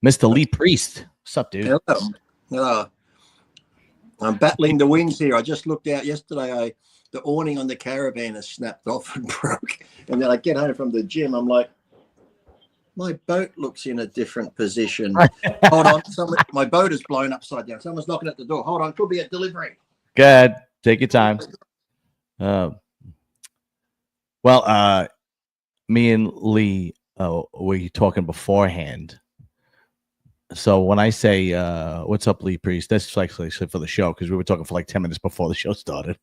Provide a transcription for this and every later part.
Mr. Lee Priest. What's up, dude? Hello. Hello. I'm battling the winds here. I just looked out yesterday. The awning on the caravan has snapped off and broke. And then I get home from the gym. I'm like, my boat looks in a different position. Hold on. My boat is blown upside down. Someone's knocking at the door. Hold on. Could be a delivery. Good. Take your time. Me and Lee were talking beforehand. So when I say, what's up, Lee Priest, that's actually for the show because we were talking for like 10 minutes before the show started.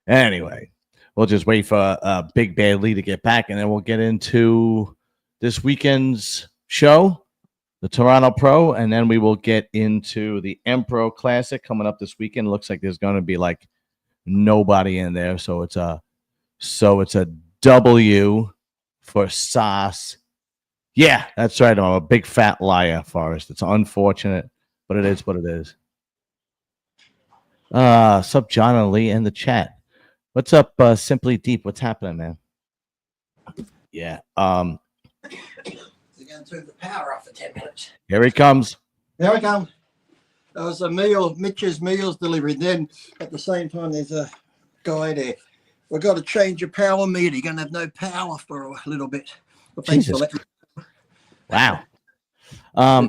Anyway, we'll just wait for Big Bad Lee to get back, and then we'll get into this weekend's show, the Toronto Pro, and then we will get into the Empro Classic coming up this weekend. It looks like there's going to be like nobody in there, so it's a W for Sas. Yeah, that's right. I'm a big fat liar, Forrest. It's unfortunate, but it is what it is. Sup, John and Lee in the chat. What's up, Simply Deep? What's happening, man? Yeah. They're going to turn the power off for 10 minutes. Here he comes. There we come. That was a Mitch's meals delivery. Then at the same time, there's a guy there. We've got to change your power meter. You're going to have no power for a little bit. Well, thanks for letting me. Wow.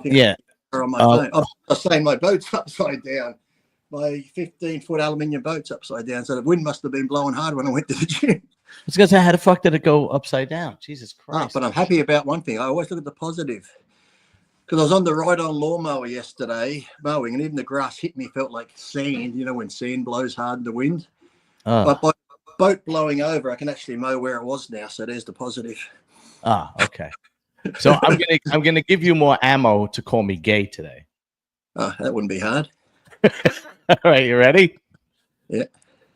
Yeah. On my phone. I was saying my boat's upside down. My 15-foot aluminium boat's upside down. So the wind must have been blowing hard when I went to the gym. I was going to say, how the fuck did it go upside down? Jesus Christ. But I'm happy about one thing. I always look at the positive. Because I was on the ride-on lawnmower yesterday, mowing, and even the grass hit me, felt like sand, you know, when sand blows hard in the wind. But by boat blowing over, I can actually mow where it was now. So there's the positive. Okay. So I'm gonna give you more ammo to call me gay today. Oh, that wouldn't be hard. All right, you ready? Yeah.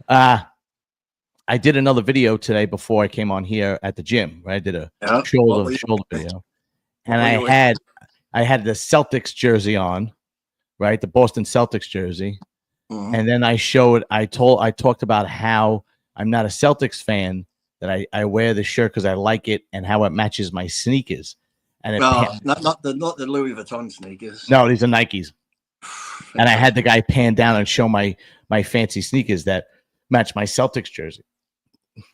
I did another video today before I came on here at the gym. Right? I did a shoulder video, and I had the Celtics jersey on, right? The Boston Celtics jersey, and then I talked about how I'm not a Celtics fan. That I wear the shirt because I like it and how it matches my sneakers. And not the Louis Vuitton sneakers. No, these are Nikes. And I had the guy pan down and show my fancy sneakers that match my Celtics jersey.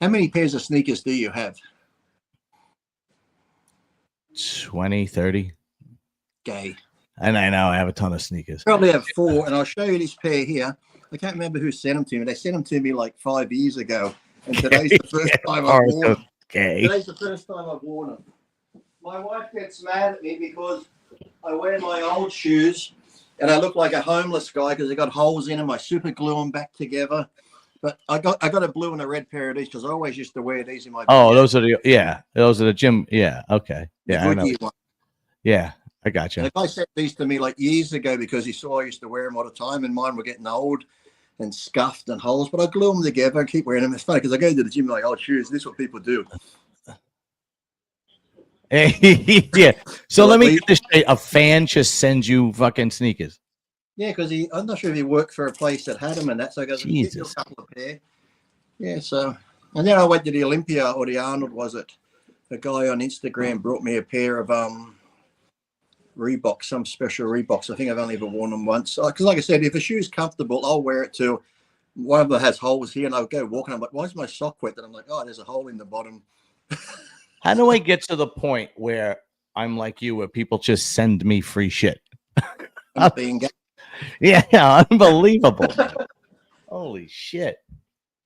How many pairs of sneakers do you have? 20, 30. Gay. And I know I have a ton of sneakers. Probably have 4, and I'll show you this pair here. I can't remember who sent them to me. They sent them to me like 5 years ago. And today's the first time I've worn them. Today's the first time I've worn them. My wife gets mad at me because I wear my old shoes and I look like a homeless guy because they got holes in them. I super glue them back together. But I got a blue and a red pair of these because I always used to wear these in my. Oh, those are the gym. Yeah, okay. Yeah, I know. Yeah, I got you. The guy sent these to me like years ago because he saw I used to wear them all the time, and mine were getting old and scuffed and holes, but I glue them together and keep wearing them. It's funny because I go to the gym like old shoes. This is what people do. Yeah. So let me get this straight. A fan just sends you fucking sneakers. Yeah, because I'm not sure if he worked for a place that had them and that. So I goes, Jesus. A couple of pair. Yeah, so. And then I went to the Olympia or the Arnold, was it? A guy on Instagram brought me a pair of Reeboks, some special Reeboks. I think I've only ever worn them once. Because like I said, if a shoe's comfortable, I'll wear it too. One of them has holes here, and I'll go walking. I'm like, why is my sock wet? And I'm like, oh, there's a hole in the bottom. How do I get to the point where I'm like you, where people just send me free shit? Being gay. Yeah, unbelievable. Holy shit.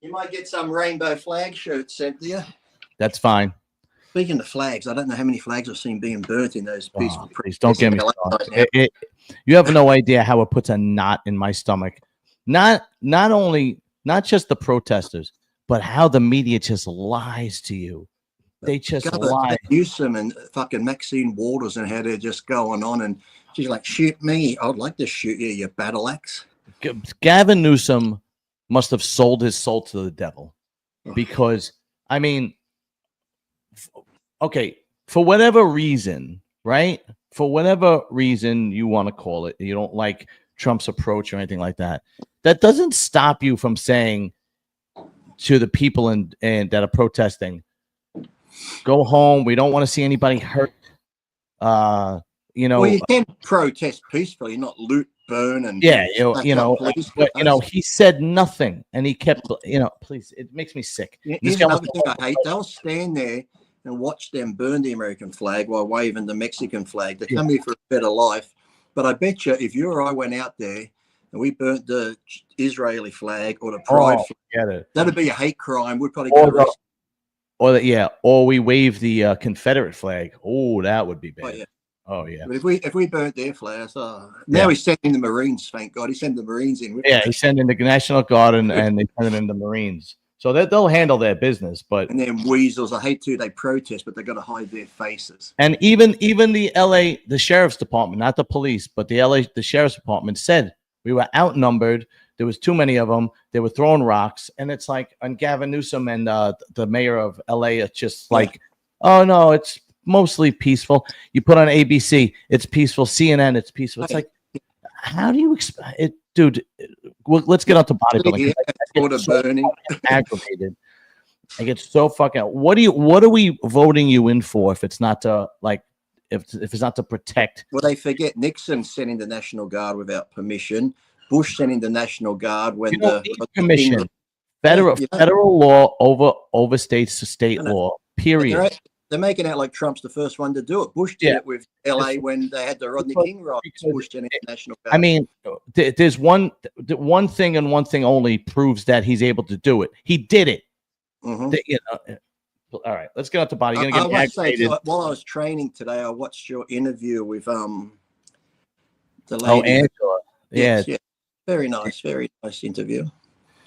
You might get some rainbow flag shirts sent to you. That's fine. Speaking of flags, I don't know how many flags I've seen being burnt in those pieces. Please don't get me started. You have no idea how it puts a knot in my stomach. Not just the protesters, but how the media just lies to you. They just lie. Newsom and fucking Maxine Waters and how they're just going on, and she's like, "Shoot me! I'd like to shoot you, you battle axe." Gavin Newsom must have sold his soul to the devil, because I mean. Okay, for whatever reason, right? For whatever reason you want to call it, you don't like Trump's approach or anything like that. That doesn't stop you from saying to the people and that are protesting, go home. We don't want to see anybody hurt. You know, well, you can protest peacefully, not loot, burn, and he said nothing, and he kept, please, it makes me sick. Here's another thing I hate: they'll stand there and watch them burn the American flag while waving the Mexican flag. They come here for a better life, but I bet you if you or I went out there and we burnt the Israeli flag or the pride flag, that'd be a hate crime. We'd probably get arrested. Or we wave the Confederate flag. Oh, that would be bad. Oh yeah. But if we burnt their flags, now he's sending the Marines. Thank God, he's sending the Marines in. He's sending the National Guard and they send in the Marines, so that they'll handle their business. But and then weasels, I hate to, they protest, but they got to hide their faces. And even the LA, the sheriff's department, not the police, but the sheriff's department said we were outnumbered. There was too many of them. They were throwing rocks, and it's like, and Gavin Newsom and the mayor of LA, it's just like, oh no, it's mostly peaceful. You put on ABC, it's peaceful. CNN, it's peaceful. It's like, how do you expect it, dude? Well, let's get on to bodybuilding. I get so aggravated. I get so fucking. What are we voting you in for if it's not to if it's not to protect? Well, they forget Nixon sending the National Guard without permission. Bush sending the National Guard when permission. Federal law overstates the state law. Period. They're making out like Trump's the first one to do it. Bush did it with LA when they had the Rodney King riots. Bush sending the National Guard. I mean, there's one thing and one thing only proves that he's able to do it. He did it. Mm-hmm. All right, let's get out to body. While I was training today, I watched your interview with the lady. Oh, Angela. Yeah. Very nice interview.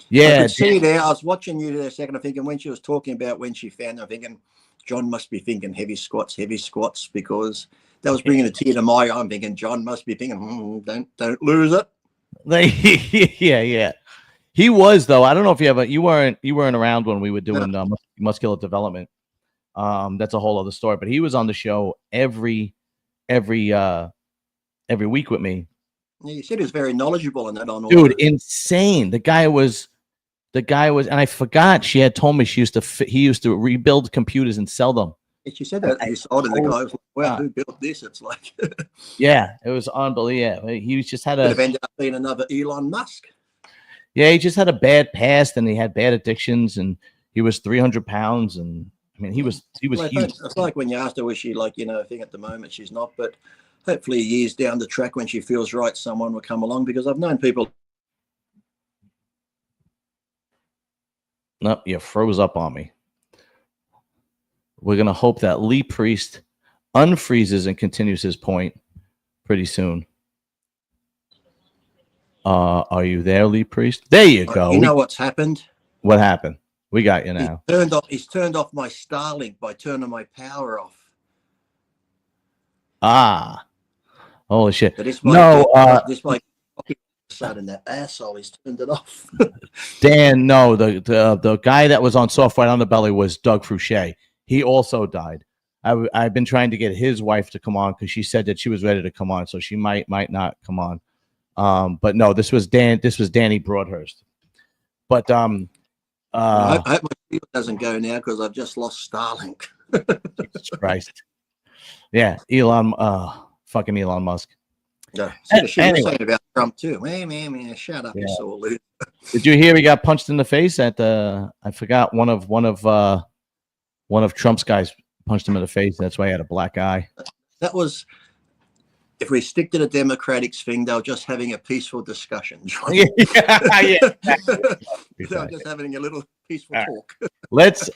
Yeah, I could see there. I was watching you there a second. I'm thinking when she was talking about when she found them, I'm thinking John must be thinking heavy squats, because that was bringing a tear to my eye. I'm thinking John must be thinking, don't lose it. Yeah. He was, though. I don't know if you weren't around when we were doing muscular development. That's a whole other story. But he was on the show every week with me. Yeah, you said he was very knowledgeable in that. Dude, insane. The guy was, and I forgot she had told me he used to rebuild computers and sell them. She said that he sold it. The guy was like, wow, who built this? It's like, yeah, it was unbelievable. He just had could have ended up being another Elon Musk. Yeah, he just had a bad past, and he had bad addictions, and he was 300 pounds, and I mean, he was huge. It's like when you asked her, was she like, I think at the moment she's not, but hopefully years down the track when she feels right, someone will come along, because I've known people. Nope, you froze up on me. We're going to hope that Lee Priest unfreezes and continues his point pretty soon. Are you there, Lee Priest? There you go. You know what's happened? What happened? We got you now. He's turned off my Starlink by turning my power off. Ah. Holy shit. This sudden that asshole, he's turned it off. Dan, no, the guy that was on Soft White Underbelly was Doug Fouché. He also died. I've been trying to get his wife to come on because she said that she was ready to come on, so she might not come on. But no, this was Danny Broadhurst. But I hope my field doesn't go now because I've just lost Starlink. Jesus Christ. Yeah, fucking Elon Musk. Yeah, she was saying about Trump too. Man, shut up, you sore loser. Did you hear he got punched in the face at the? I forgot one of Trump's guys punched him in the face. That's why he had a black eye. That was. If we stick to the Democrats thing, they're just having a peaceful discussion. Yeah. They're just having a little peaceful talk. Let's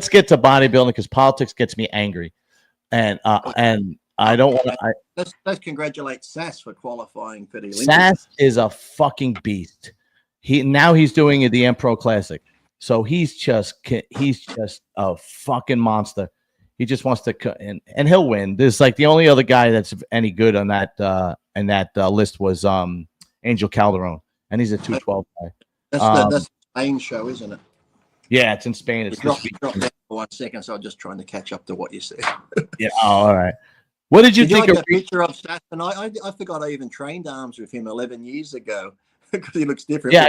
get to bodybuilding because politics gets me angry, and I don't want to. Let's congratulate Sas for qualifying for the Olympics. Sas is a fucking beast. He's doing the Pro Classic, so he's just a fucking monster. He just wants to, and he'll win. There's like the only other guy that's any good on that list was Angel Calderon, and he's a 212 guy. That's the Spain show, isn't it? Yeah, it's in Spain. It's dropped down for 1 second, so I'm just trying to catch up to what you said. Yeah. Oh, all right. What did you think of that picture of Sas? And I forgot I even trained arms with him 11 years ago because he looks different. Yeah,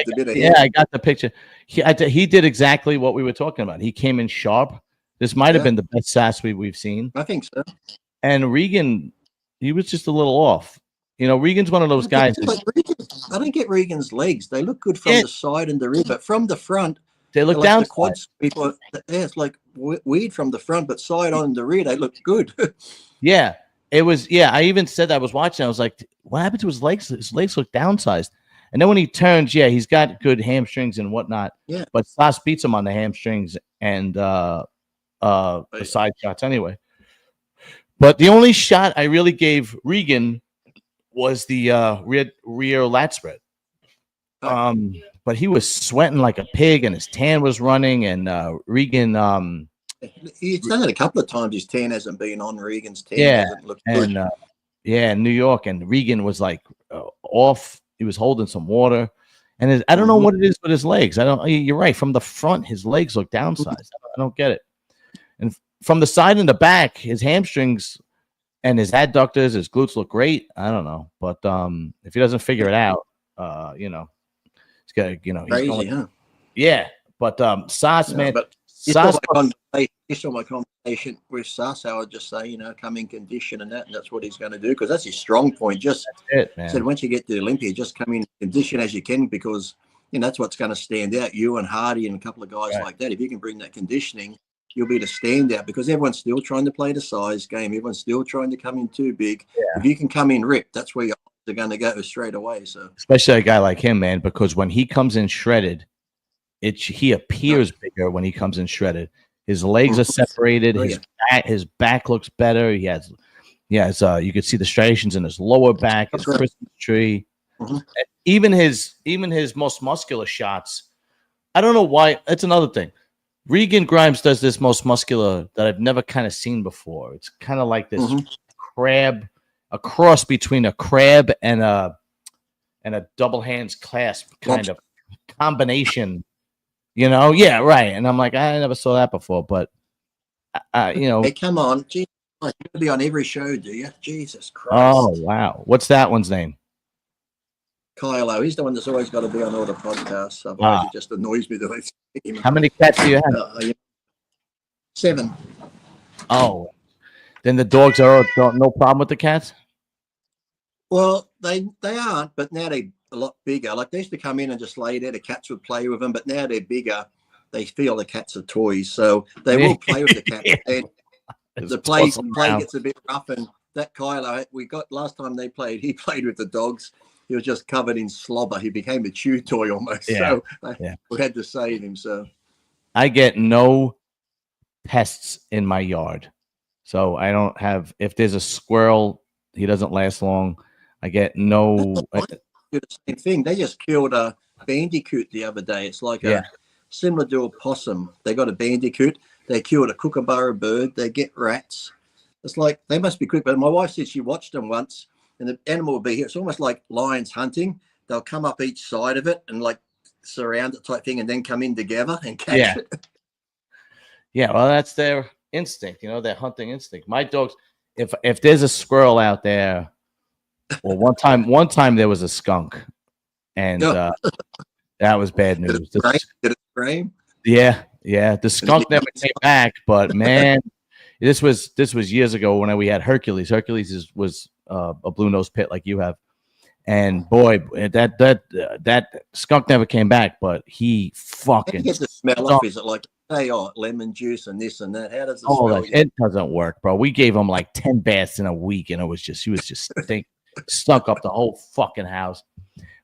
I got the picture. He did exactly what we were talking about. He came in sharp. This might have been the best Sas we've seen. I think so. And Regan, he was just a little off. You know, Regan's one of those guys. I don't get Regan's legs. They look good from the side and the rear, but from the front, they look down. The quads, people, it's like weird from the front, but side on the rear, they look good. Yeah, it was. Yeah, I even said that. I was watching. I was like, what happened to his legs? His legs look downsized. And then when he turns, yeah, he's got good hamstrings and whatnot. Yeah. But Sas beats him on the hamstrings and the side shots anyway. But the only shot I really gave Regan was the rear lat spread. But he was sweating like a pig and his tan was running. And Regan, he's done it a couple of times. His tan hasn't been on. Regan's tan hasn't looked good. In New York, and Regan was like off. He was holding some water, and I don't know what it is with his legs. You're right. From the front, his legs look downsized. I don't get it. And from the side and the back, his hamstrings and his adductors, his glutes look great. I don't know, but if he doesn't figure it out, he's got crazy, he's going, yeah. But Sas, man, Sas. You saw my conversation with Sas. I would just say, come in condition and that's what he's going to do, because that's his strong point. Just said once you get to Olympia, just come in condition as you can, because that's what's going to stand out. You and Hardy and a couple of guys like that. If you can bring that conditioning, you'll be the standout, because everyone's still trying to play the size game. Everyone's still trying to come in too big. Yeah. If you can come in ripped, that's where you're going to go straight away. So especially a guy like him, man, because when he comes in shredded, he appears bigger when he comes in shredded. His legs are separated. His back looks better. He has you could see the striations in his lower back, his Christmas tree. Even his most muscular shots. I don't know why. That's another thing. Regan Grimes does this most muscular that I've never kind of seen before. It's kind of like this crab, a cross between a crab and a double hands clasp kind of combination. Yeah, right. And I'm like, I never saw that before, but Hey, come on, Jesus, you're gonna be on every show, do you? Jesus Christ! Oh wow, what's that one's name? Kylo. He's the one that's always got to be on all the podcasts. Otherwise, it just annoys me that I see him. How many cats do you have? 7. Oh, then the dogs are no problem with the cats. Well, they aren't, but now they're a lot bigger. Like they used to come in and just lay there. The cats would play with them, but now they're bigger. They feel the cats are toys, so they will play with the cats. And the play gets a bit rough, and that Kylo we got last time they played, he played with the dogs. He was just covered in slobber. He became a chew toy almost. Yeah. So we had to save him. So I get no pests in my yard. So I don't have, if there's a squirrel, he doesn't last long. I get no. The same thing. They just killed a bandicoot the other day. It's like a similar to a possum. They got a bandicoot. They killed a kookaburra bird. They get rats. It's like they must be quick. But my wife said she watched them once, and the animal will be here. It's almost like lions hunting. They'll come up each side of it and like surround it type thing, and then come in together and catch it. Yeah, well, that's their instinct, their hunting instinct. My dogs, if there's a squirrel out there, well, one time there was a skunk, and that was bad news. Did it scream? Yeah. The skunk never came back, but man, this was years ago when we had Hercules. Hercules was a blue nose pit like you have, and boy, that skunk never came back. But he fucking gets the smell off. Is it like lemon juice and this and that? How does it smell? It doesn't work, bro. We gave him like 10 baths in a week, and he was just stunk up the whole fucking house.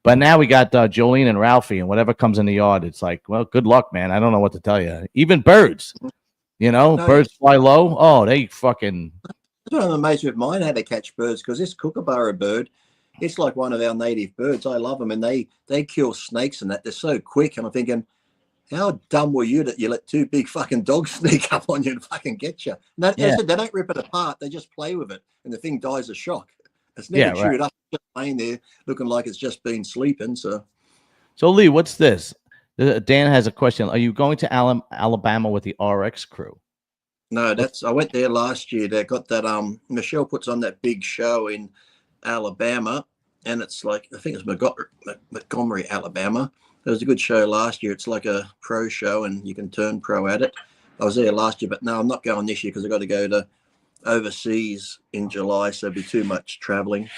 But now we got Jolene and Ralphie, and whatever comes in the yard, it's like, well, good luck, man. I don't know what to tell you. Even birds, birds fly low. Oh, they fucking. That's what I'm amazed with mine how to catch birds, because this kookaburra bird, it's like one of our native birds. I love them, and they kill snakes and that. They're so quick, and I'm thinking, how dumb were you that you let 2 big fucking dogs sneak up on you and fucking get you? And they don't rip it apart. They just play with it, and the thing dies of shock. It's never chewed up, just laying there looking like it's just been sleeping. So Lee, what's this? Dan has a question. Are you going to Alabama with the RX crew? No, I went there last year. They got that. Michelle puts on that big show in Alabama, and it's like, I think it's Montgomery, Alabama. It was a good show last year. It's like a pro show, and you can turn pro at it. I was there last year, but no, I'm not going this year because I got to go to overseas in July, so it'll be too much traveling.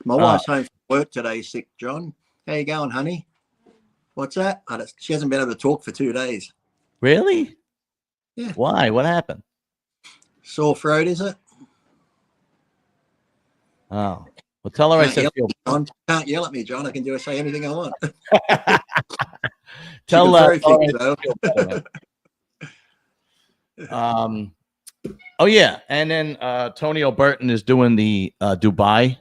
My wife's home from work today, sick, John. How you going, honey? What's that? She hasn't been able to talk for 2 days. Really? Yeah. Why? What happened? Sore throat, is it? Oh. Well, tell her I said feel. Can't yell at me, John. I can say anything I want. Tell her. Oh yeah, and then Tony Albertin is doing the Dubai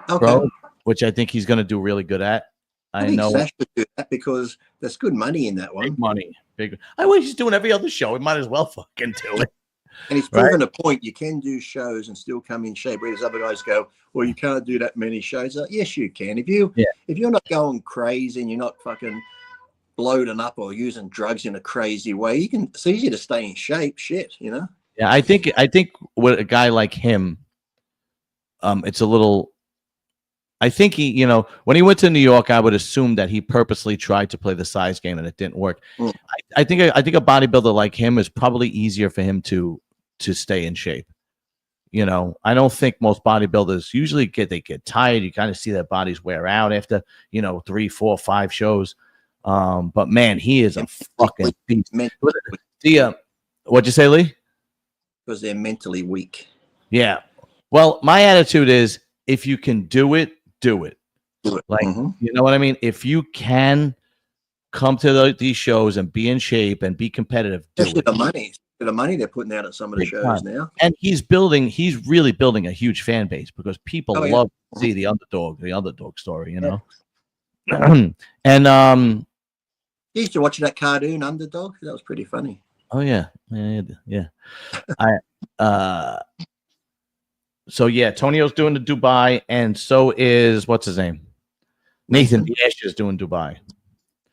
Pro, which I think he's going to do really good at. I know Sas should do that because there's good money in that one. Big money, big. I wish he's doing every other show. He might as well fucking do it. And he's proven a point. You can do shows and still come in shape. Whereas other guys go, well, you can't do that many shows. Like, yes, you can. If you're not going crazy and you're not fucking bloating up or using drugs in a crazy way, it's easy to stay in shape. Shit, you know. Yeah, I think with a guy like him, it's a little. I think he, you know, when he went to New York, I would assume that he purposely tried to play the size game and it didn't work. I think a bodybuilder like him is probably easier for him to stay in shape. You know, I don't think most bodybuilders usually get tired. You kind of see their bodies wear out after, 3, 4, 5 shows. But man, he is a fucking beast. What'd you say, Lee? Because they're mentally weak. Yeah. Well, my attitude is if you can do it, do it. Like, you know what I mean? If you can come to these shows and be in shape and be competitive, do it. The money they're putting out at some of the shows now. And he's really building a huge fan base because people love to see the underdog story, you know? And you used to watch that cartoon Underdog. That was pretty funny. Oh yeah. So yeah, Tonio's doing the Dubai, and so is what's his name? Nathan Diaz is doing Dubai.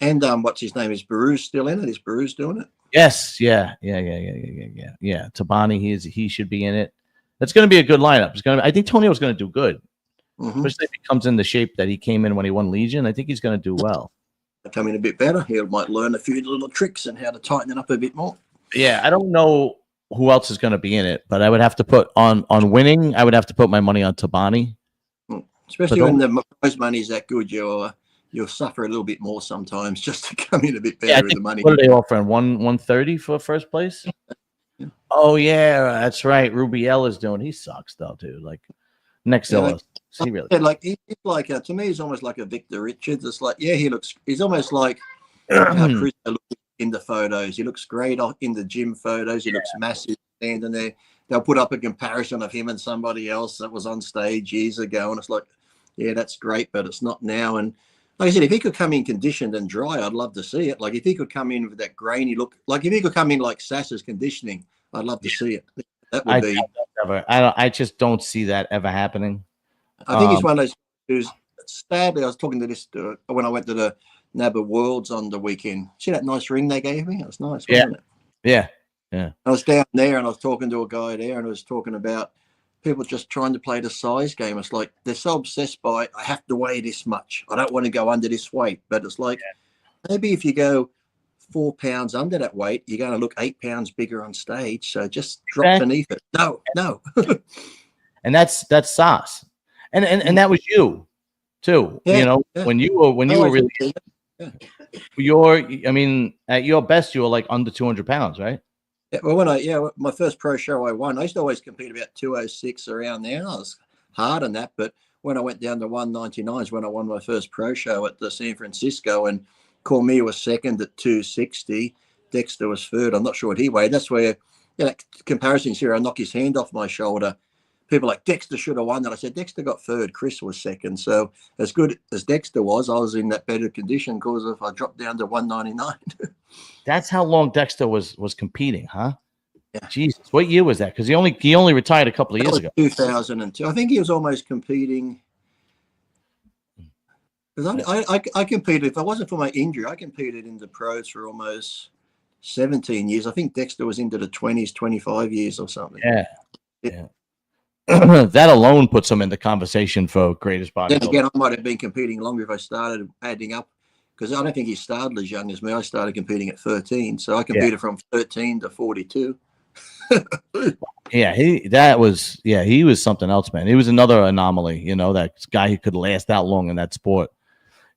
And what's his name? Is Baru's still in it? Is Baru's doing it? Yes, yeah. Tabani, he should be in it. That's going to be a good lineup. I think Tonio's going to do good, especially if he comes in the shape that he came in when he won Legion. I think he's going to do well. Come in a bit better. He might learn a few little tricks and how to tighten it up a bit more. Yeah, I don't know who else is going to be in it, but I would have to put on winning. I would have to put my money on Tabani. Especially when the prize money is that good, you'll suffer a little bit more sometimes just to come in a bit better with the money. What are they offering? 130 for first place? Yeah. Oh yeah, that's right. Rubiel is doing. He sucks though, dude. Like next to us. He really he's like to me, he's almost like a Victor Richards. It's like he's almost like how Chris looks in the photos. He looks great in the gym photos. He looks massive standing there. They'll put up a comparison of him and somebody else that was on stage years ago, and it's like, yeah, that's great, but it's not now. And like I said, if he could come in conditioned and dry, I'd love to see it. Like if he could come in with that grainy look, like if he could come in like Sas's conditioning, I'd love to see it. That would be. I just don't see that ever happening. I think he's one of those who's sadly. I was talking to this when I went to the NABA Worlds on the weekend. See that nice ring they gave me? It was nice, wasn't it? Yeah. I was down there and I was talking to a guy there and I was talking about people just trying to play the size game. It's like they're so obsessed by I have to weigh this much. I don't want to go under this weight. But it's like maybe if you go 4 pounds under that weight, you're going to look 8 pounds bigger on stage. So just drop beneath it. No. And that's Sas. And that was you too. When you were really at your best you were like under 200 pounds, right? Yeah, well, my first pro show I won, I used to always compete about 206 around there. I was hard on that, but when I went down to 199 is when I won my first pro show at the San Francisco, and Cormier was second at 260. Dexter was third. I'm not sure what he weighed. That's where that comparison's here. I knocked his hand off my shoulder. People like Dexter should have won that. I said Dexter got third. Chris was second. So as good as Dexter was, I was in that better condition because if I dropped down to 199. That's how long Dexter was competing, huh? Yeah. Jesus, what year was that? Because he only retired a couple of years ago. 2002. I think he was almost competing. Because I competed. If it wasn't for my injury, I competed in the pros for almost 17 years. I think Dexter was into the 20s, 25 years or something. Yeah. That alone puts him in the conversation for greatest bodybuilder. Then again, I might have been competing longer if I started adding up, because I don't think he started as young as me. I started competing at 13, so I competed from 13 to 42. Yeah, he was something else, man. He was another anomaly, you know, that guy who could last that long in that sport.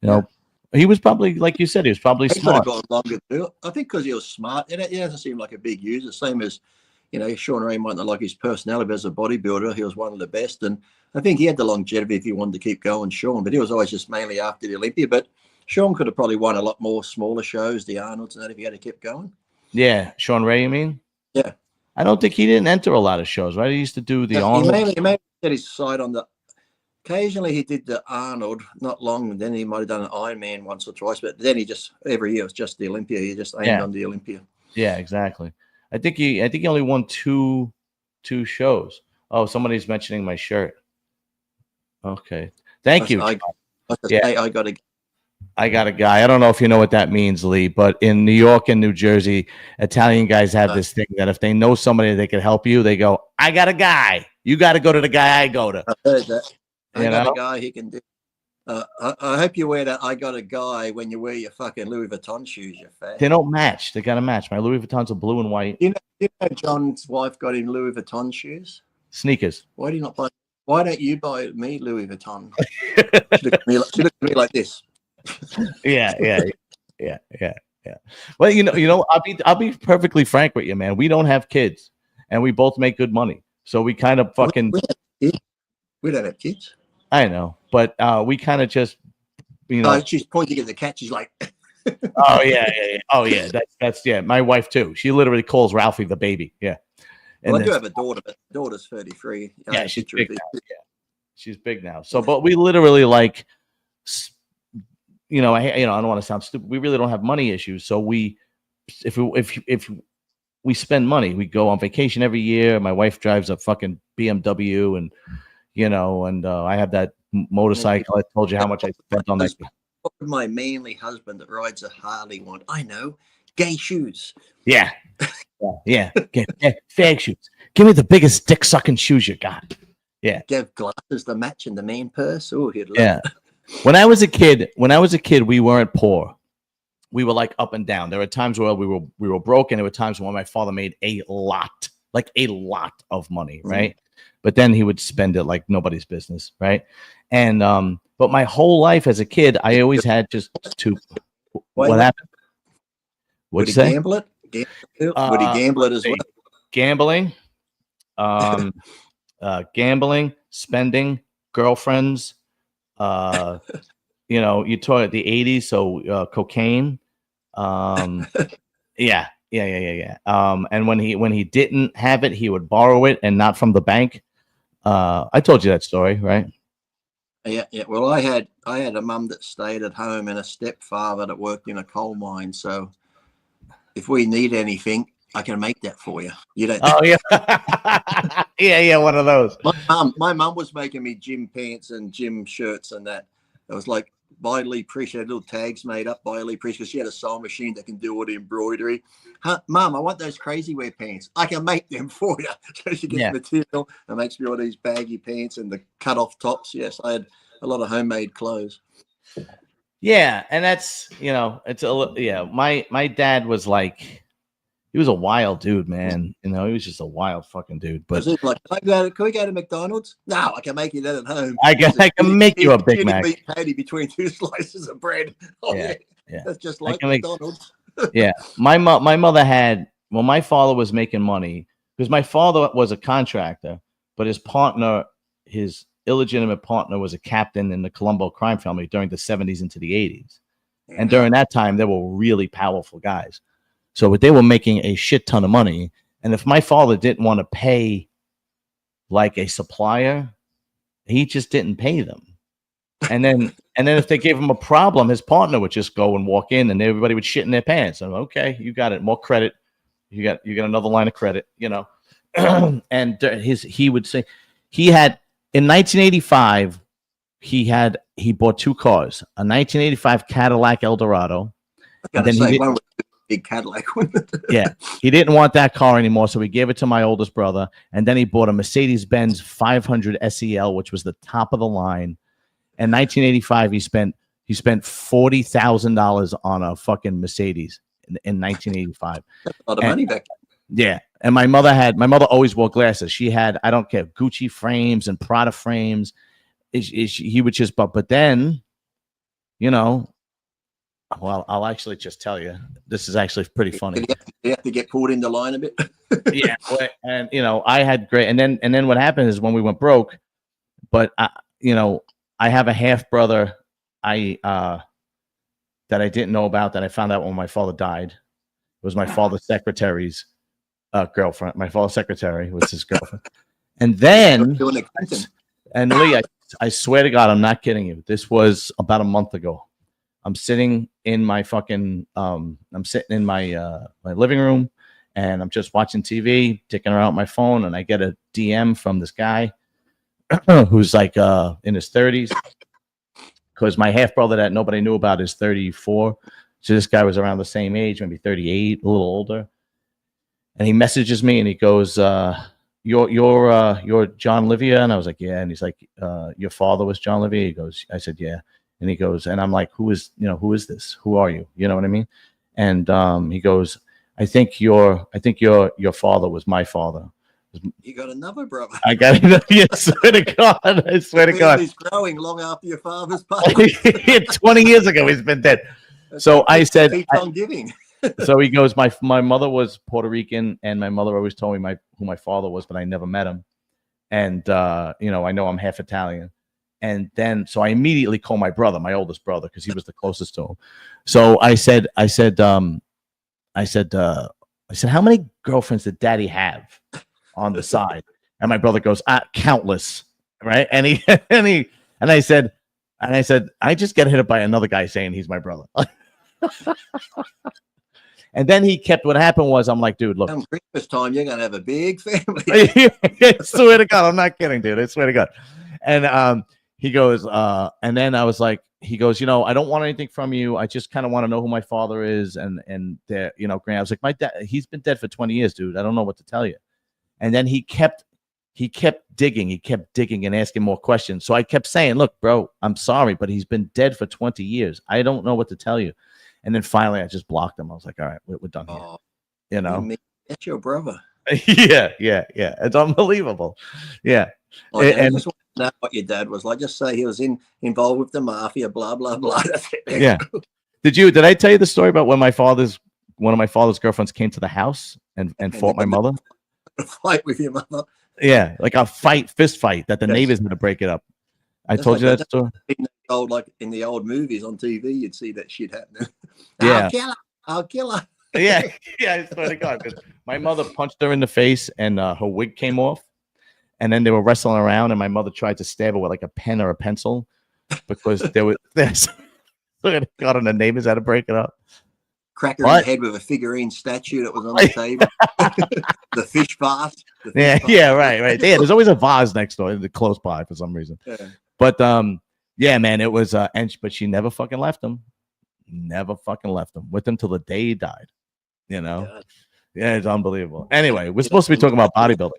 You know, he was probably, like you said, he was probably smart. He could have gone longer too. I think because he was smart. He doesn't seem like a big user. Same as, you know, Sean Ray might not like his personality, but as a bodybuilder, he was one of the best. And I think he had the longevity if he wanted to keep going, Sean. But he was always just mainly after the Olympia. But Sean could have probably won a lot more smaller shows, the Arnolds and that, if he had to keep going. Yeah, Sean Ray, you mean? Yeah. I don't think he didn't enter a lot of shows, right? He used to do the Arnold. He may set his sight on the. Occasionally he did the Arnold, not long, and then he might have done an Ironman once or twice. But then he just every year it was just the Olympia. He just aimed on the Olympia. Yeah, exactly. I think he only won two shows. Oh, somebody's mentioning my shirt. Okay, thank you. I got a guy. I don't know if you know what that means, Lee, but in New York and New Jersey, Italian guys have this thing that if they know somebody that can help you, they go, I got a guy. You got to go to the guy I go to. I heard that. I got a guy he can do. I hope you wear that. I got a guy when you wear your fucking Louis Vuitton shoes, you fat. They don't match. They got to match. My Louis Vuittons are blue and white. You know John's wife got him Louis Vuitton shoes? Sneakers. Why do you not buy? Why don't you buy me Louis Vuitton? She looked at me like this. Yeah. Well, you know, I'll be perfectly frank with you, man. We don't have kids, and we both make good money, so we kind of fucking. We don't have kids. I know, but we kind of just, you know. She's pointing at the cat. She's like. Oh yeah. Oh yeah. That's my wife too. She literally calls Ralphie the baby. Yeah. Well, I do have a daughter, but the daughter's 33. Yeah, she's big now. Yeah. She's big now. So, but we literally like, you know, I don't want to sound stupid. We really don't have money issues. So if we spend money, we go on vacation every year. My wife drives a fucking BMW, and you know, and I have that motorcycle. I told you how much I spent on that. My manly husband that rides a Harley want. I know, gay shoes. Yeah. Yeah. Fag shoes. Give me the biggest dick sucking shoes you got. Yeah. Give glasses to match in the main purse. Oh, he'd love it. When I was a kid, we weren't poor. We were like up and down. There were times where we were broke, and there were times when my father made a lot of money, right? Mm-hmm. But then he would spend it like nobody's business, right? And but my whole life as a kid, I always had just two. What happened? What'd you say? Gamble it? Would he gamble it as well? Gambling, gambling, spending, girlfriends. You know, you talk the 80s, so cocaine. Yeah. And when he didn't have it, he would borrow it, and not from the bank. I told you that story, right? Yeah. Well, I had a mum that stayed at home and a stepfather that worked in a coal mine. So if we need anything, I can make that for you. You don't. Oh yeah, yeah, one of those. My mum was making me gym pants and gym shirts and that. It was like by Lee Priest, she had little tags made up by Lee Priest because she had a sewing machine that can do all the embroidery. Mum, I want those crazy wear pants. I can make them for you. So she gets material and makes me all these baggy pants and the cut off tops. Yes, I had a lot of homemade clothes. Yeah, and that's, you know, it's my dad was like, he was a wild dude, man. You know, he was just a wild fucking dude. But like, can we go to McDonald's? No, I can make you that at home. I can make you a Big Mac. Meat patty between two slices of bread. Oh yeah. That's just like McDonald's. Yeah, my mother had. Well, my father was making money because my father was a contractor, but his partner, his illegitimate partner, was a captain in the Colombo crime family during the 70s into the 80s, and during that time, they were really powerful guys. So they were making a shit ton of money. And if my father didn't want to pay like a supplier, he just didn't pay them. And then if they gave him a problem, his partner would just go and walk in and everybody would shit in their pants. I'm okay, you got it. More credit. You got another line of credit, you know. And he would say he had in 1985, he bought two cars, a 1985 Cadillac Eldorado. And then one big Cadillac. Yeah, he didn't want that car anymore, so he gave it to my oldest brother, and then he bought a Mercedes-Benz 500 SEL, which was the top of the line. In 1985, he spent $40,000 on a fucking Mercedes in 1985. That's a lot of money back then. Yeah, And my mother always wore glasses. She had, I don't care, Gucci frames and Prada frames. He would just, but then, you know, well, I'll actually just tell you, this is actually pretty funny. Did you have to get pulled into line a bit? Yeah. And, you know, I had great, and then what happened is when we went broke, but you know, I have a half brother that I didn't know about that I found out when my father died. It was my father's secretary's girlfriend. My father's secretary was his girlfriend. And then, and Lee, I swear to God, I'm not kidding you. This was about a month ago. I'm sitting in my fucking, I'm sitting in my my living room, and I'm just watching TV, ticking around my phone, and I get a DM from this guy who's like in his 30s. Because my half brother that nobody knew about is 34. So this guy was around the same age, maybe 38, a little older. And he messages me and he goes, you're John Livia? And I was like, yeah. And he's like, your father was John Livia? He goes, I said, yeah. And he goes, and I'm like, who is this? Who are you? You know what I mean? And he goes, I think your father was my father. You got another brother. I got it. I swear to God. I swear to God. He's growing long after your father's passed. 20 years ago, he's been dead. So I said, keep on giving. So he goes, my mother was Puerto Rican, and my mother always told me who my father was, but I never met him. And, you know, I know I'm half Italian. And then, so I immediately called my brother, my oldest brother, because he was the closest to him. So I said, how many girlfriends did daddy have on the side? And my brother goes, countless, right? And I said, I just get hit up by another guy saying he's my brother. And then he kept, what happened was, I'm like, dude, look. Come Christmas time, you're going to have a big family. I swear to God, I'm not kidding, dude. I swear to God. And he goes, and then I was like, he goes, you know, I don't want anything from you. I just kind of want to know who my father is. And you know, Grant, I was like, my dad, he's been dead for 20 years, dude. I don't know what to tell you. And then he kept digging and asking more questions. So I kept saying, look, bro, I'm sorry, but he's been dead for 20 years. I don't know what to tell you. And then finally I just blocked him. I was like, all right, we're done here. You know, that's your brother. Yeah. It's unbelievable. Yeah. I just want to know what your dad was like. Just say he was involved with the mafia, blah, blah, blah. That's it. Yeah. Did I tell you the story about when one of my father's girlfriends came to the house and fought my mother? Fight with your mother. Yeah, like a fist fight that the neighbors had to break it up. I told you that story. Like in the old movies on TV, you'd see that shit happening. Yeah, I'll kill her. Yeah. I swear to God, because my mother punched her in the face and her wig came off, and then they were wrestling around, and my mother tried to stab her with like a pen or a pencil because there's God, and the neighbors had to break it up. Crack her in the head with a figurine statue that was on the table. The fish vase. Yeah, right. Yeah, there's always a vase next door, close by for some reason. Yeah. But yeah, man, it was but she never fucking left him. Never fucking left him with him till the day he died. You know? Yeah, it's unbelievable. Anyway, we're supposed to be talking about bodybuilding.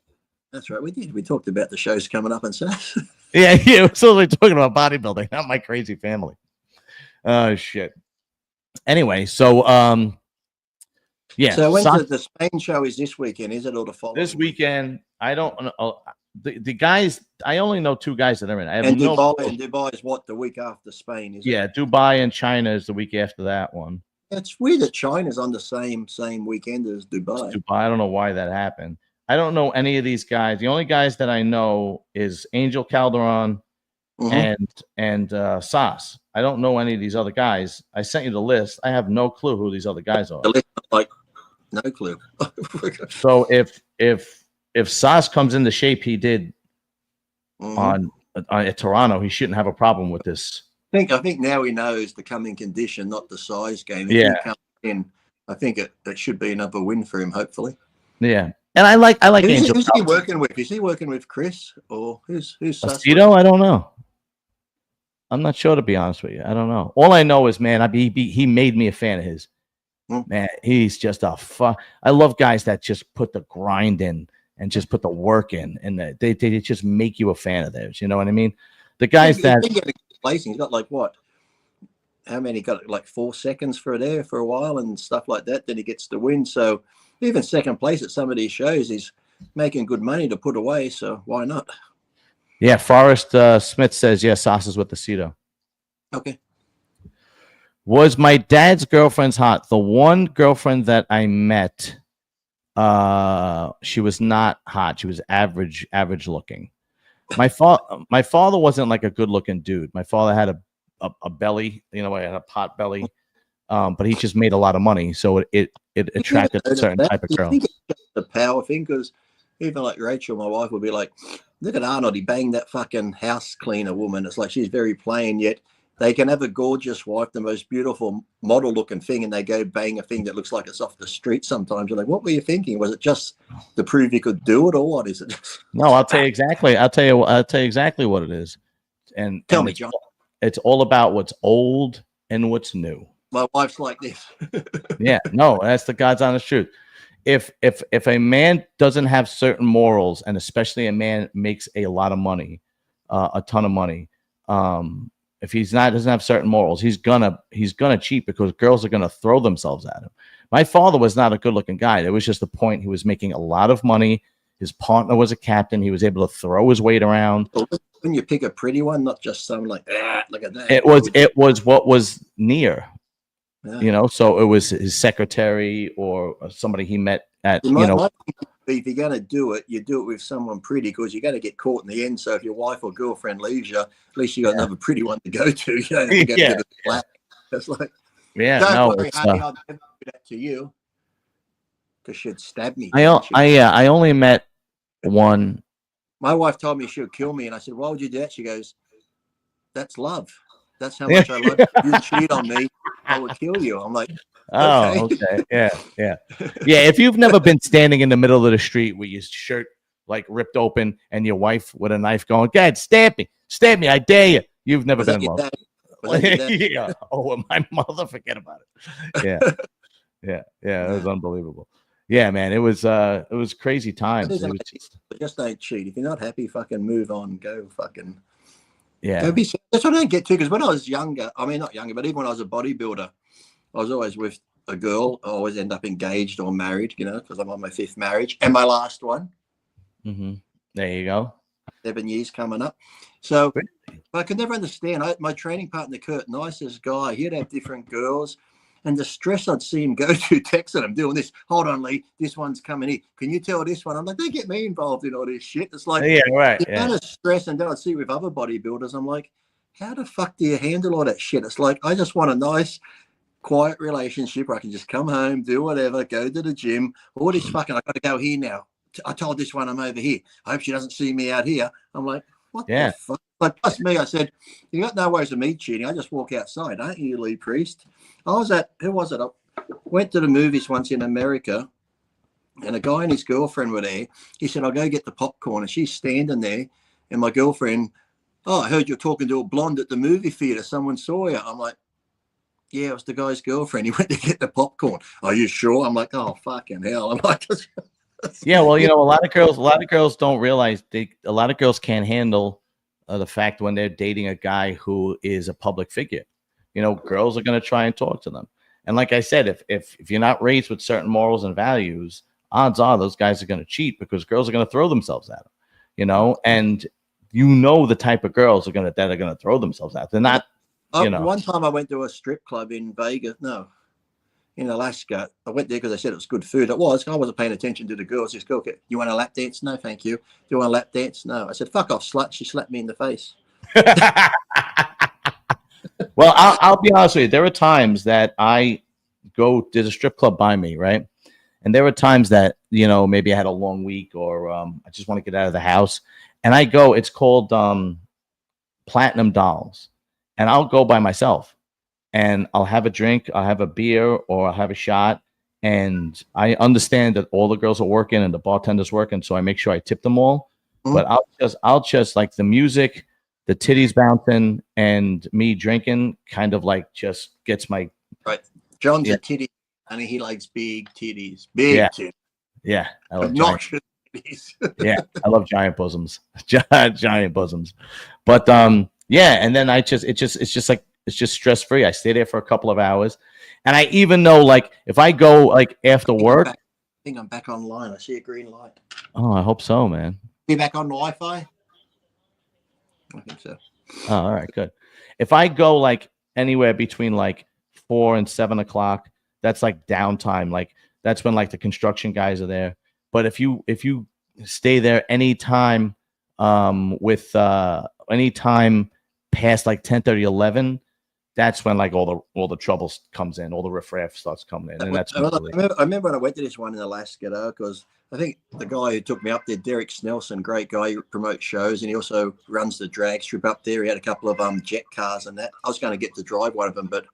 That's right, we did. We talked about the shows coming up and stuff. Yeah, we're supposed to be talking about bodybuilding, not my crazy family. Oh shit. Anyway, so yeah. So when's the Spain show is this weekend? Is it or the following? This weekend, I don't know. The guys, I only know two guys that are in. And Dubai is what, the week after Spain? Is it? Dubai and China is the week after that one. It's weird that China's on the same weekend as Dubai. I don't know why that happened. I don't know any of these guys. The only guys that I know is Angel Calderon and Sas. I don't know any of these other guys. I sent you the list. I have no clue who these other guys are. The list, like, no clue. So if Sas comes into shape he did at Toronto, he shouldn't have a problem with this. I think now he knows the coming condition, not the size game. If he comes in, I think it should be another win for him, hopefully. Yeah. And I like Angel. Who's he working with? Is he working with Chris or who's Sas? I don't know. I'm not sure, to be honest with you. I don't know. All I know is, man, he made me a fan of his. Man, he's just a fun. I love guys that just put the grind in and just put the work in, and they just make you a fan of theirs. You know what I mean? The guys that he's got like what? How many got like 4 seconds for a while and stuff like that. Then he gets the win. So even second place at some of these shows. He's making good money to put away, so why not? Yeah, Forrest Smith says, yes, sauces with the Cito. Okay. Was my dad's girlfriend's hot? The one girlfriend that I met, she was not hot. She was average looking. My father wasn't like a good looking dude. My father had a belly, you know, I had a pot belly, but he just made a lot of money, so it attracted a certain type of girl. I think it's just the power thing, because even like Rachel, my wife, would be like, look at Arnold, he banged that fucking house cleaner woman. It's like she's very plain, yet they can have a gorgeous wife, the most beautiful model looking thing, and they go bang a thing that looks like it's off the street sometimes. You're like, what were you thinking? Was it just to prove you could do it, or what is it? No, I'll tell you exactly. I'll tell you exactly what it is. And tell me, John. It's all about what's old and what's new. My wife's like this. Yeah, no, that's the God's honest truth. If a man doesn't have certain morals, and especially a man makes a lot of money, a ton of money, if doesn't have certain morals, he's gonna cheat, because girls are gonna throw themselves at him. My father was not a good looking guy. It was just the point. He was making a lot of money. His partner was a captain. He was able to throw his weight around. When you pick a pretty one, not just some like, look at that. It was what was near. Yeah. You know, so it was his secretary or somebody he met at, if you're going to do it, you do it with someone pretty, because you're going to get caught in the end. So if your wife or girlfriend leaves you, at least you got another pretty one to go to. You don't have to go to the flat. It's like, don't worry, honey, I'll never do that to you, because she'd stab me. I only met one. My wife told me she would kill me, and I said, why would you do that? She goes, that's love. That's how much I love you. You cheat on me, I would kill you. I'm like, okay. Yeah. If you've never been standing in the middle of the street with your shirt like ripped open and your wife with a knife going, God, stab me, I dare you. You've never been in love. Yeah. Oh, my mother, forget about it. Yeah. It was unbelievable. Yeah, man, it was crazy times. Just don't cheat. If you're not happy, fucking move on. Go fucking. Yeah. That's what I don't get to, because when I was younger, I mean, not younger, but even when I was a bodybuilder, I was always with a girl. I always end up engaged or married, you know, because I'm on my 5th marriage and my last one. Mm-hmm. There you go. 7 years coming up. So I could never understand. My training partner, Kurt, nicest guy, he'd have different girls. And the stress I'd see him go to, texting him, doing this. Hold on, Lee, this one's coming in. Can you tell this one? I'm like, don't get me involved in all this shit. It's like, kind of stress. And then I'd see with other bodybuilders, I'm like, how the fuck do you handle all that shit? It's like, I just want a nice, quiet relationship where I can just come home, do whatever, go to the gym. All this fucking, I got to go here now. I told this one I'm over here. I hope she doesn't see me out here. I'm like, what the fuck? Like, plus me, I said, you got no ways of me cheating. I just walk outside, don't you, Lee Priest? Who was it? I went to the movies once in America, and a guy and his girlfriend were there. He said, I'll go get the popcorn. And she's standing there, and my girlfriend, I heard you're talking to a blonde at the movie theater. Someone saw you. I'm like, yeah, it was the guy's girlfriend. He went to get the popcorn. Are you sure? I'm like, oh, fucking hell. I'm like, yeah, well, you know, a lot of girls don't realize a lot of girls can't handle the fact when they're dating a guy who is a public figure. You know, girls are going to try and talk to them. And like I said, if you're not raised with certain morals and values, odds are those guys are going to cheat, because girls are going to throw themselves at them, you know, and you know the type of girls that are going to throw themselves at. They're not, you know. One time I went to a strip club in in Alaska. I went there because they said it was good food. It was. I wasn't paying attention to the girls. Just go, okay, you want a lap dance? No, thank you. Do you want a lap dance? No. I said, fuck off, slut. She slapped me in the face. Well, I'll be honest with you. There are times that there's a strip club by me, right? And there were times that, you know, maybe I had a long week, or I just want to get out of the house. And I go, it's called Platinum Dolls. And I'll go by myself. And I'll have a drink, I'll have a beer, or I'll have a shot. And I understand that all the girls are working and the bartender's working, so I make sure I tip them all. Mm-hmm. But I'll just like the music, the titties bouncing, and me drinking kind of like just gets my right. John's a titty, and he likes big titties, big titties. Yeah, I love obnoxious titties. Yeah, I love giant bosoms, giant bosoms. But and then it's just stress free. I stay there for a couple of hours, and I even know, like, if I go like after work, think I'm back online. I see a green light. Oh, I hope so, man. Be back on Wi-Fi? I think so. Oh, all right, good. If I go like anywhere between like 4 and 7 o'clock, that's like downtime. Like that's when like the construction guys are there. But if you stay there anytime with anytime past like 10:30, 11, that's when like all the trouble comes in, all the riffraff starts coming in, and that's I remember when I went to this one in Alaska though, because I think the guy who took me up there, Derek Snelson, great guy, he promotes shows and he also runs the drag strip up there. He had a couple of jet cars and that. I was going to get to drive one of them, but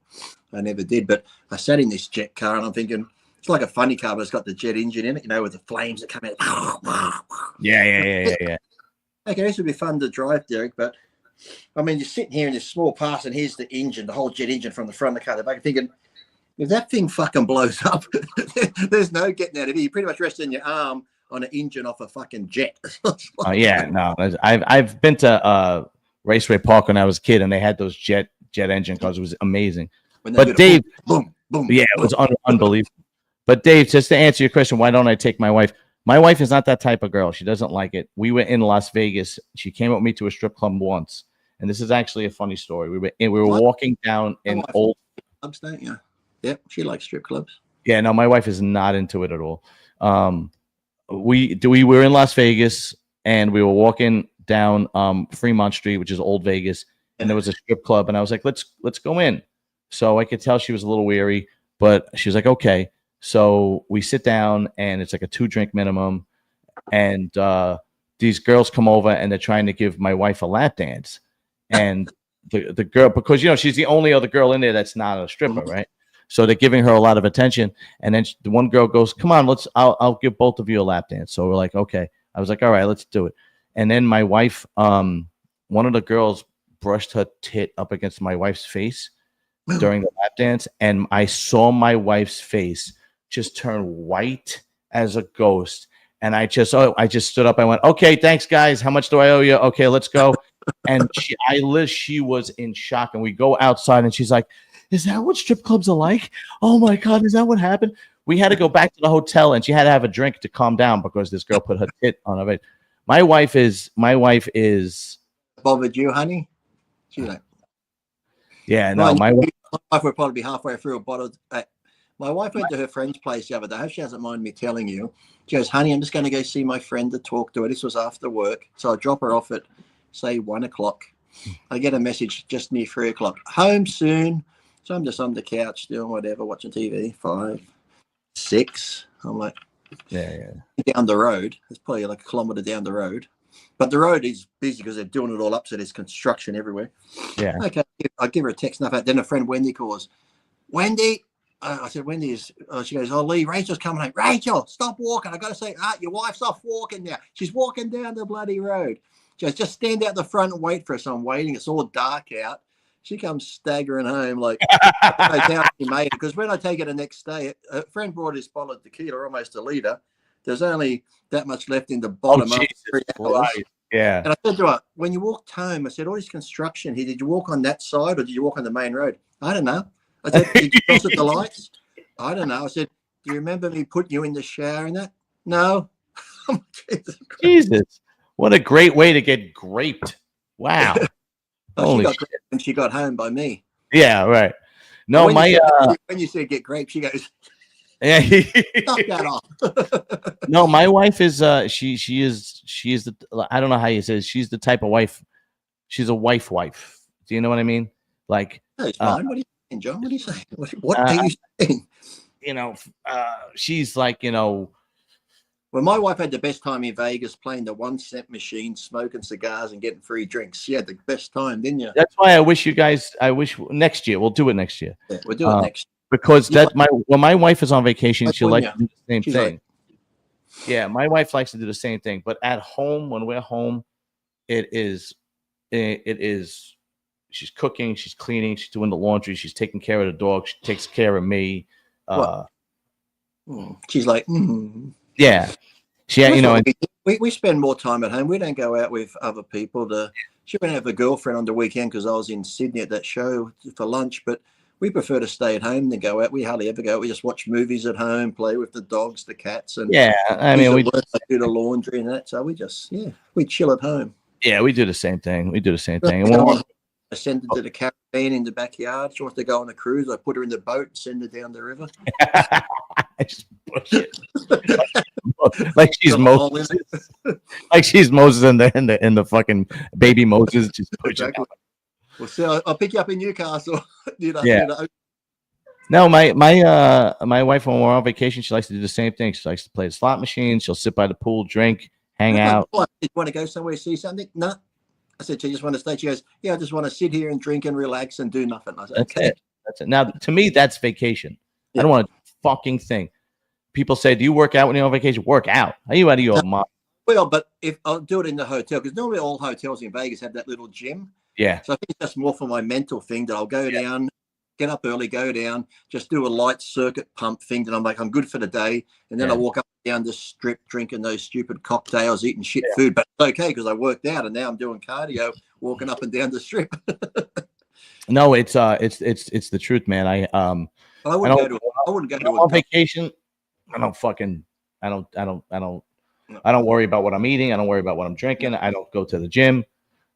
I never did. But I sat in this jet car and I'm thinking, it's like a funny car, but it's got the jet engine in it, you know, with the flames that come out. Yeah. Okay, this would be fun to drive, Derek, but I mean, you're sitting here in this small pass and here's the engine, the whole jet engine from the front of the car, the back, thinking, if that thing fucking blows up, there's no getting out of here. You pretty much resting your arm on an engine off a fucking jet. Yeah, no, I've been to Raceway Park when I was a kid, and they had those jet engine cars. It was amazing. But Dave, boom, yeah, it was unbelievable. But Dave, just to answer your question, why don't I take my wife? My wife is not that type of girl. She doesn't like it. We were in Las Vegas. She came with me to a strip club once, and this is actually a funny story. We were walking down in old clubs, don't you? Yep, she likes strip clubs. Yeah, no, my wife is not into it at all. We were in Las Vegas and we were walking down Fremont Street, which is Old Vegas, and there was a strip club, and I was like, let's go in. So I could tell she was a little weary, but she was like, okay. So we sit down and it's like a 2-drink minimum, and these girls come over and they're trying to give my wife a lap dance, and the girl, because she's the only other girl in there that's not a stripper, right? So they're giving her a lot of attention. And then the one girl goes, come on, I'll give both of you a lap dance. So we're like, okay. I was like, all right, let's do it. And then my wife, one of the girls brushed her tit up against my wife's face during the lap dance. And I saw my wife's face just turn white as a ghost. And I just stood up. I went, okay, thanks guys. How much do I owe you? Okay, let's go. And she was in shock. And we go outside and she's like, is that what strip clubs are like? Oh my God, is that what happened? We had to go back to the hotel and she had to have a drink to calm down because this girl put her tit on her face. My wife is bothered you, honey? She's like, yeah, no, my wife would probably be halfway through a bottle. My wife went to her friend's place the other day. I hope she doesn't mind me telling you. She goes, honey, I'm just going to go see my friend to talk to her. This was after work. So I drop her off at, say, 1 o'clock. I get a message just near 3 o'clock. Home soon. So I'm just on the couch doing whatever, watching TV. 5, 6. I'm like, yeah. Down the road. It's probably like a kilometer down the road. But the road is busy because they're doing it all up, so there's construction everywhere. Yeah. Okay, I give her a text. Then a friend, Wendy, calls. Wendy. I said, Wendy is. She goes, oh, Lee, Rachel's coming home. Rachel, stop walking. I got to say, your wife's off walking now. She's walking down the bloody road. She goes, just stand out the front and wait for us. I'm waiting. It's all dark out. She comes staggering home like, I don't know how she made it. Because when I take her the next day, a friend brought this bottle of tequila, almost a liter. There's only that much left in the bottom after 3 hours. Yeah. And I said to her, when you walked home, I said, all this construction here, did you walk on that side or did you walk on the main road? I don't know. I said, did you cross at the lights? I don't know. I said, do you remember me putting you in the shower and that? No. Jesus. What a great way to get graped. Wow. She got graped when she got home by me. Yeah, right. No, when you say get graped, she goes, yeah. Knock that off. No, my wife is she is the, I don't know how you say it, she's the type of wife. She's a wife. Do you know what I mean? Like, what are you saying, John? What are you saying? What are you saying? She's like, Well, my wife had the best time in Vegas playing the 1-cent machine, smoking cigars and getting free drinks. She had the best time, didn't you? That's why I wish next year. We'll do it next year. Yeah, we'll do it next year. Because when my wife is on vacation, she likes to do the same thing. Yeah, my wife likes to do the same thing. But at home, when we're home, it is she's cooking, she's cleaning, she's doing the laundry, she's taking care of the dog, she takes care of me. She's like, yeah. We spend more time at home. We don't go out with other people. She went out with a girlfriend on the weekend because I was in Sydney at that show for lunch, but we prefer to stay at home than go out. We hardly ever go out. We just watch movies at home, play with the dogs, the cats, and yeah. I mean, we do the laundry and that. So we just we chill at home. Yeah, we do the same thing. I send her to the caravan in the backyard. She wants to go on a cruise. I put her in the boat and send her down the river. I just push it. like she's Moses. Like she's Moses in the fucking baby Moses. Just push it. Well, so I'll pick you up in Newcastle. No, my wife, when we're on vacation, she likes to do the same thing. She likes to play the slot machine. She'll sit by the pool, drink, hang out. You want to go somewhere, see something? No. I said, "You just want to stay?" She goes, "Yeah, I just want to sit here and drink and relax and do nothing." I said, "That's it." Now, to me, that's vacation. Yeah. I don't want a fucking thing. People say, "Do you work out when you're on vacation?" Work out. Are you out of your mind? Well, but if I'll do it in the hotel, because normally all hotels in Vegas have that little gym. Yeah. So I think it's just more for my mental thing that I'll go down, get up early, go down, just do a light circuit pump thing. That I'm like, I'm good for the day. And then I walk up and down the strip, drinking those stupid cocktails, eating shit food. But it's okay because I worked out and now I'm doing cardio, walking up and down the strip. No, it's the truth, man. I wouldn't go to on vacation. I don't worry about what I'm eating. I don't worry about what I'm drinking. I don't go to the gym.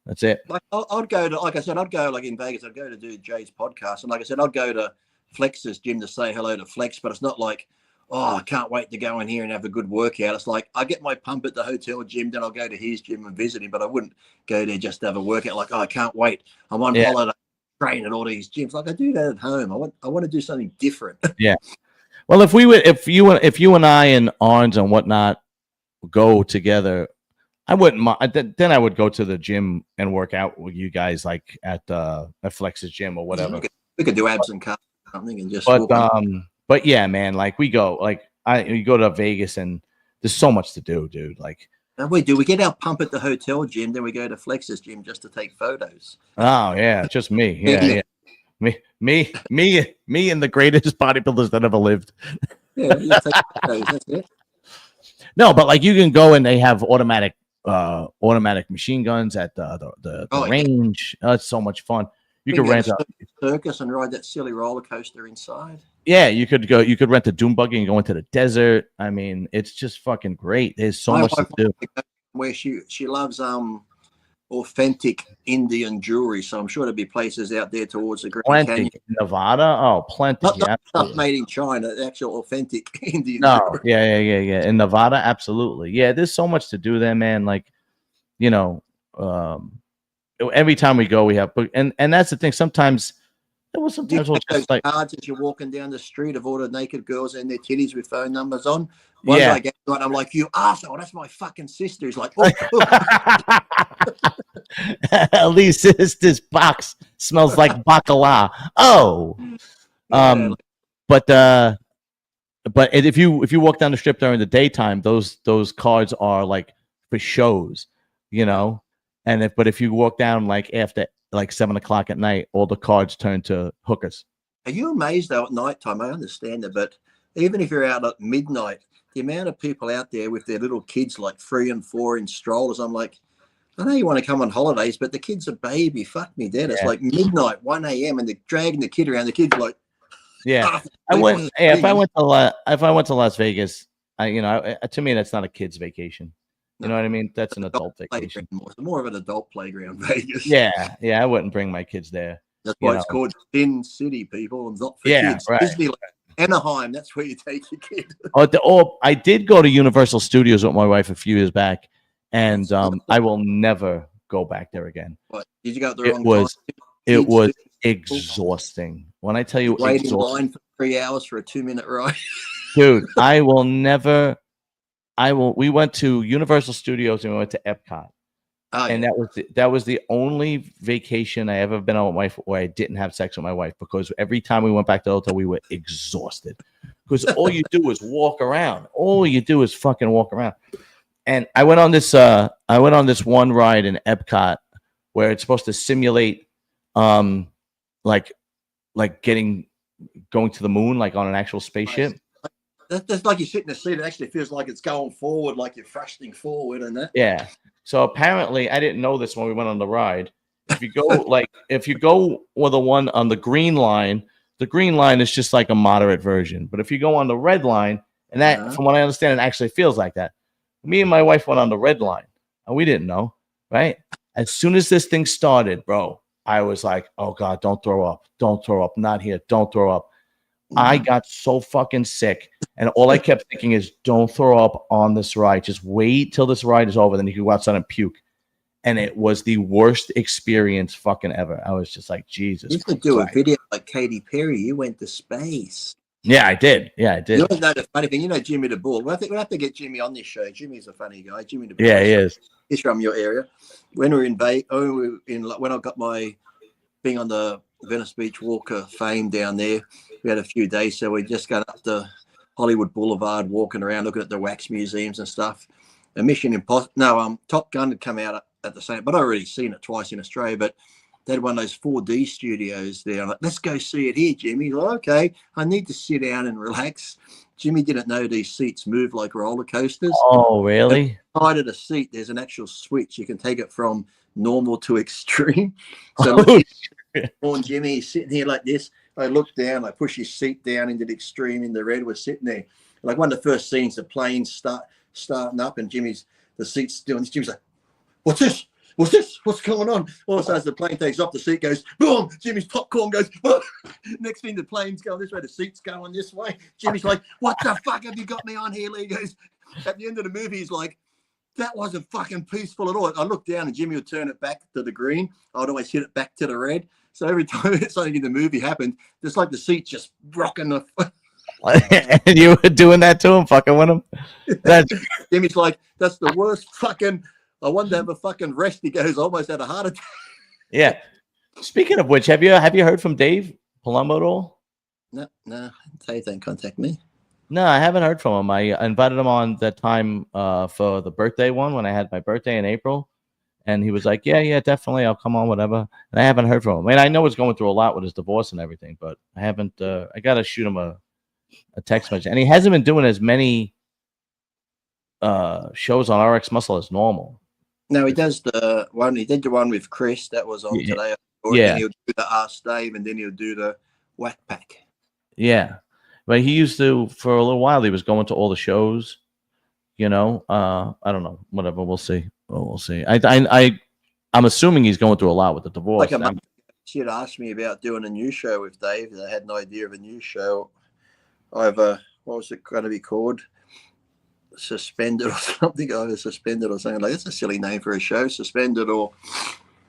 That's it. Like I'd go to, like I said, I'd go like in Vegas. I'd go to do Jay's podcast, and like I said, I'd go to Flex's gym to say hello to Flex. But it's not like, oh, I can't wait to go in here and have a good workout. It's like I get my pump at the hotel gym, then I'll go to his gym and visit him. But I wouldn't go there just to have a workout. Like, oh, I can't wait. I'm on holiday, train at all these gyms. Like I do that at home. I want to do something different. Yeah. Well, if you and I and Arns and whatnot go together, I wouldn't mind. Then I would go to the gym and work out with you guys, like at Flex's gym or whatever. We could do abs and calves or something and just. But yeah, man, like we go, like you go to Vegas and there's so much to do, dude. Like we do. We get our pump at the hotel gym, then we go to Flex's gym just to take photos. Oh yeah, just me. Yeah. Me, and the greatest bodybuilders that ever lived. Yeah, just take photos. That's it. No, but like you can go and they have automatic machine guns at the range. Oh, it's so much fun. You could rent a circus and ride that silly roller coaster inside. Yeah, you could rent a dune buggy and go into the desert. I mean, it's just fucking great. There's so much to do. Where she loves authentic Indian jewelry, so I'm sure there'll be places out there towards the Grand Canyon. Nevada, oh, plenty. Not stuff made in China, actual authentic Indian. No, jewelry. Yeah. In Nevada, absolutely. Yeah, there's so much to do there, man. Like, you know, every time we go, we have, and that's the thing. Sometimes we'll just like cards as you're walking down the street of all the naked girls and their titties with phone numbers on. One day I get one, I'm like, you arsehole, that's my fucking sister. He's like, oh. At least this box smells like bacala. Oh, but if you walk down the strip during the daytime, those cards are like for shows, you know. And if you walk down like after like 7 o'clock at night, all the cards turn to hookers. Are you amazed though at nighttime? I understand it, but even if you're out at midnight, the amount of people out there with their little kids like 3 and 4 in strollers, I'm like, I know you want to come on holidays, but the kid's a baby. Fuck me, Dad. It's like midnight, 1 a.m. and they're dragging the kid around. The kid's like, I wouldn't. If I went to Las Vegas, to me that's not a kid's vacation. You know what I mean? That's an adult vacation. More of an adult playground, Vegas. Yeah. I wouldn't bring my kids there. That's why it's called Sin City, people, and not for kids. Right. Disneyland, Anaheim, that's where you take your kid. I did go to Universal Studios with my wife a few years back, and I will never go back there again. What? Did you go at the wrong time? It was exhausting. When I tell you, waiting in line for 3 hours for a 2-minute ride. Dude, I will never. We went to Universal Studios and we went to Epcot, and that was the only vacation I ever been on with my wife where I didn't have sex with my wife, because every time we went back to the hotel, we were exhausted because all you do is walk around. All you do is fucking walk around. And I went on this one ride in Epcot where it's supposed to simulate, like going to the moon, like on an actual spaceship. That's like you sit in a seat. It actually feels like it's going forward, like you're thrusting forward, and that. Yeah. So apparently, I didn't know this when we went on the ride. If you go with the one on the green line, The green line is just like a moderate version. But if you go on the red line, and that, from what I understand, it actually feels like that. Me and my wife went on the red line, and we didn't know, right? As soon as this thing started, bro, I was like, oh, God, don't throw up. Don't throw up. Not here. Don't throw up. I got so fucking sick. And all I kept thinking is, don't throw up on this ride. Just wait till this ride is over. Then you can go outside and puke. And it was the worst experience fucking ever. I was just like, Jesus. You could do a video like Katy Perry. You went to space. Yeah, I did. Yeah, I did. You know the funny thing, Jimmy the Bull. Well, I think we'll have to get Jimmy on this show. Jimmy's a funny guy. Jimmy the Bull. Yeah, he is. He's from your area. When we were in Vegas, when I got my being on the Venice Beach Walk of Fame down there, we had a few days, so we just got up to Hollywood Boulevard, walking around, looking at the wax museums and stuff. A Mission Impossible. Top Gun had come out at the same, but I already seen it twice in Australia. But they had one of those 4D studios there. I'm like, let's go see it here, Jimmy. He's like, okay, I need to sit down and relax. Jimmy didn't know these seats move like roller coasters. Oh, really? At the side of the seat, there's an actual switch. You can take it from normal to extreme. So on Jimmy, he's sitting here like this. I look down, I push his seat down into the extreme in the red. We're sitting there. Like one of the first scenes, the plane's starting up and the seat's doing this. Jimmy's like, what's this? What's this? What's going on? All of a sudden, the plane takes off, the seat goes, boom, Jimmy's popcorn goes, boom. Next thing, the plane's going this way, the seat's going this way. Jimmy's like, what the fuck have you got me on here? Lee goes, at the end of the movie, he's like, that wasn't fucking peaceful at all. I looked down and Jimmy would turn it back to the green. I'd always hit it back to the red. So every time something in the movie happened, just like the seat just rocking the. And you were doing that to him, fucking with him. Jimmy's like, that's the worst fucking. I wanted to have a fucking rest. He goes, I almost had a heart attack. Yeah. Speaking of which, have you heard from Dave Palumbo at all? No. Dave didn't contact me. No, I haven't heard from him. I invited him on that time for the birthday one when I had my birthday in April. And he was like, yeah, definitely. I'll come on, whatever. And I haven't heard from him. I mean, I know he's going through a lot with his divorce and everything, but I haven't. I got to shoot him a text message. And he hasn't been doing as many shows on RX Muscle as normal. No, he does the one. He did the one with Chris that was on today. Yeah. And he'll do the Ask Dave and then he'll do the Whack Pack. Yeah. But he used to, for a little while, he was going to all the shows. I don't know. Whatever. We'll see. We'll see. I'm assuming he's going through a lot with the divorce. She had asked me about doing a new show with Dave. I had no idea of a new show. What was it going to be called? Suspended or something. Suspended or something. Like, that's a silly name for a show. Suspended or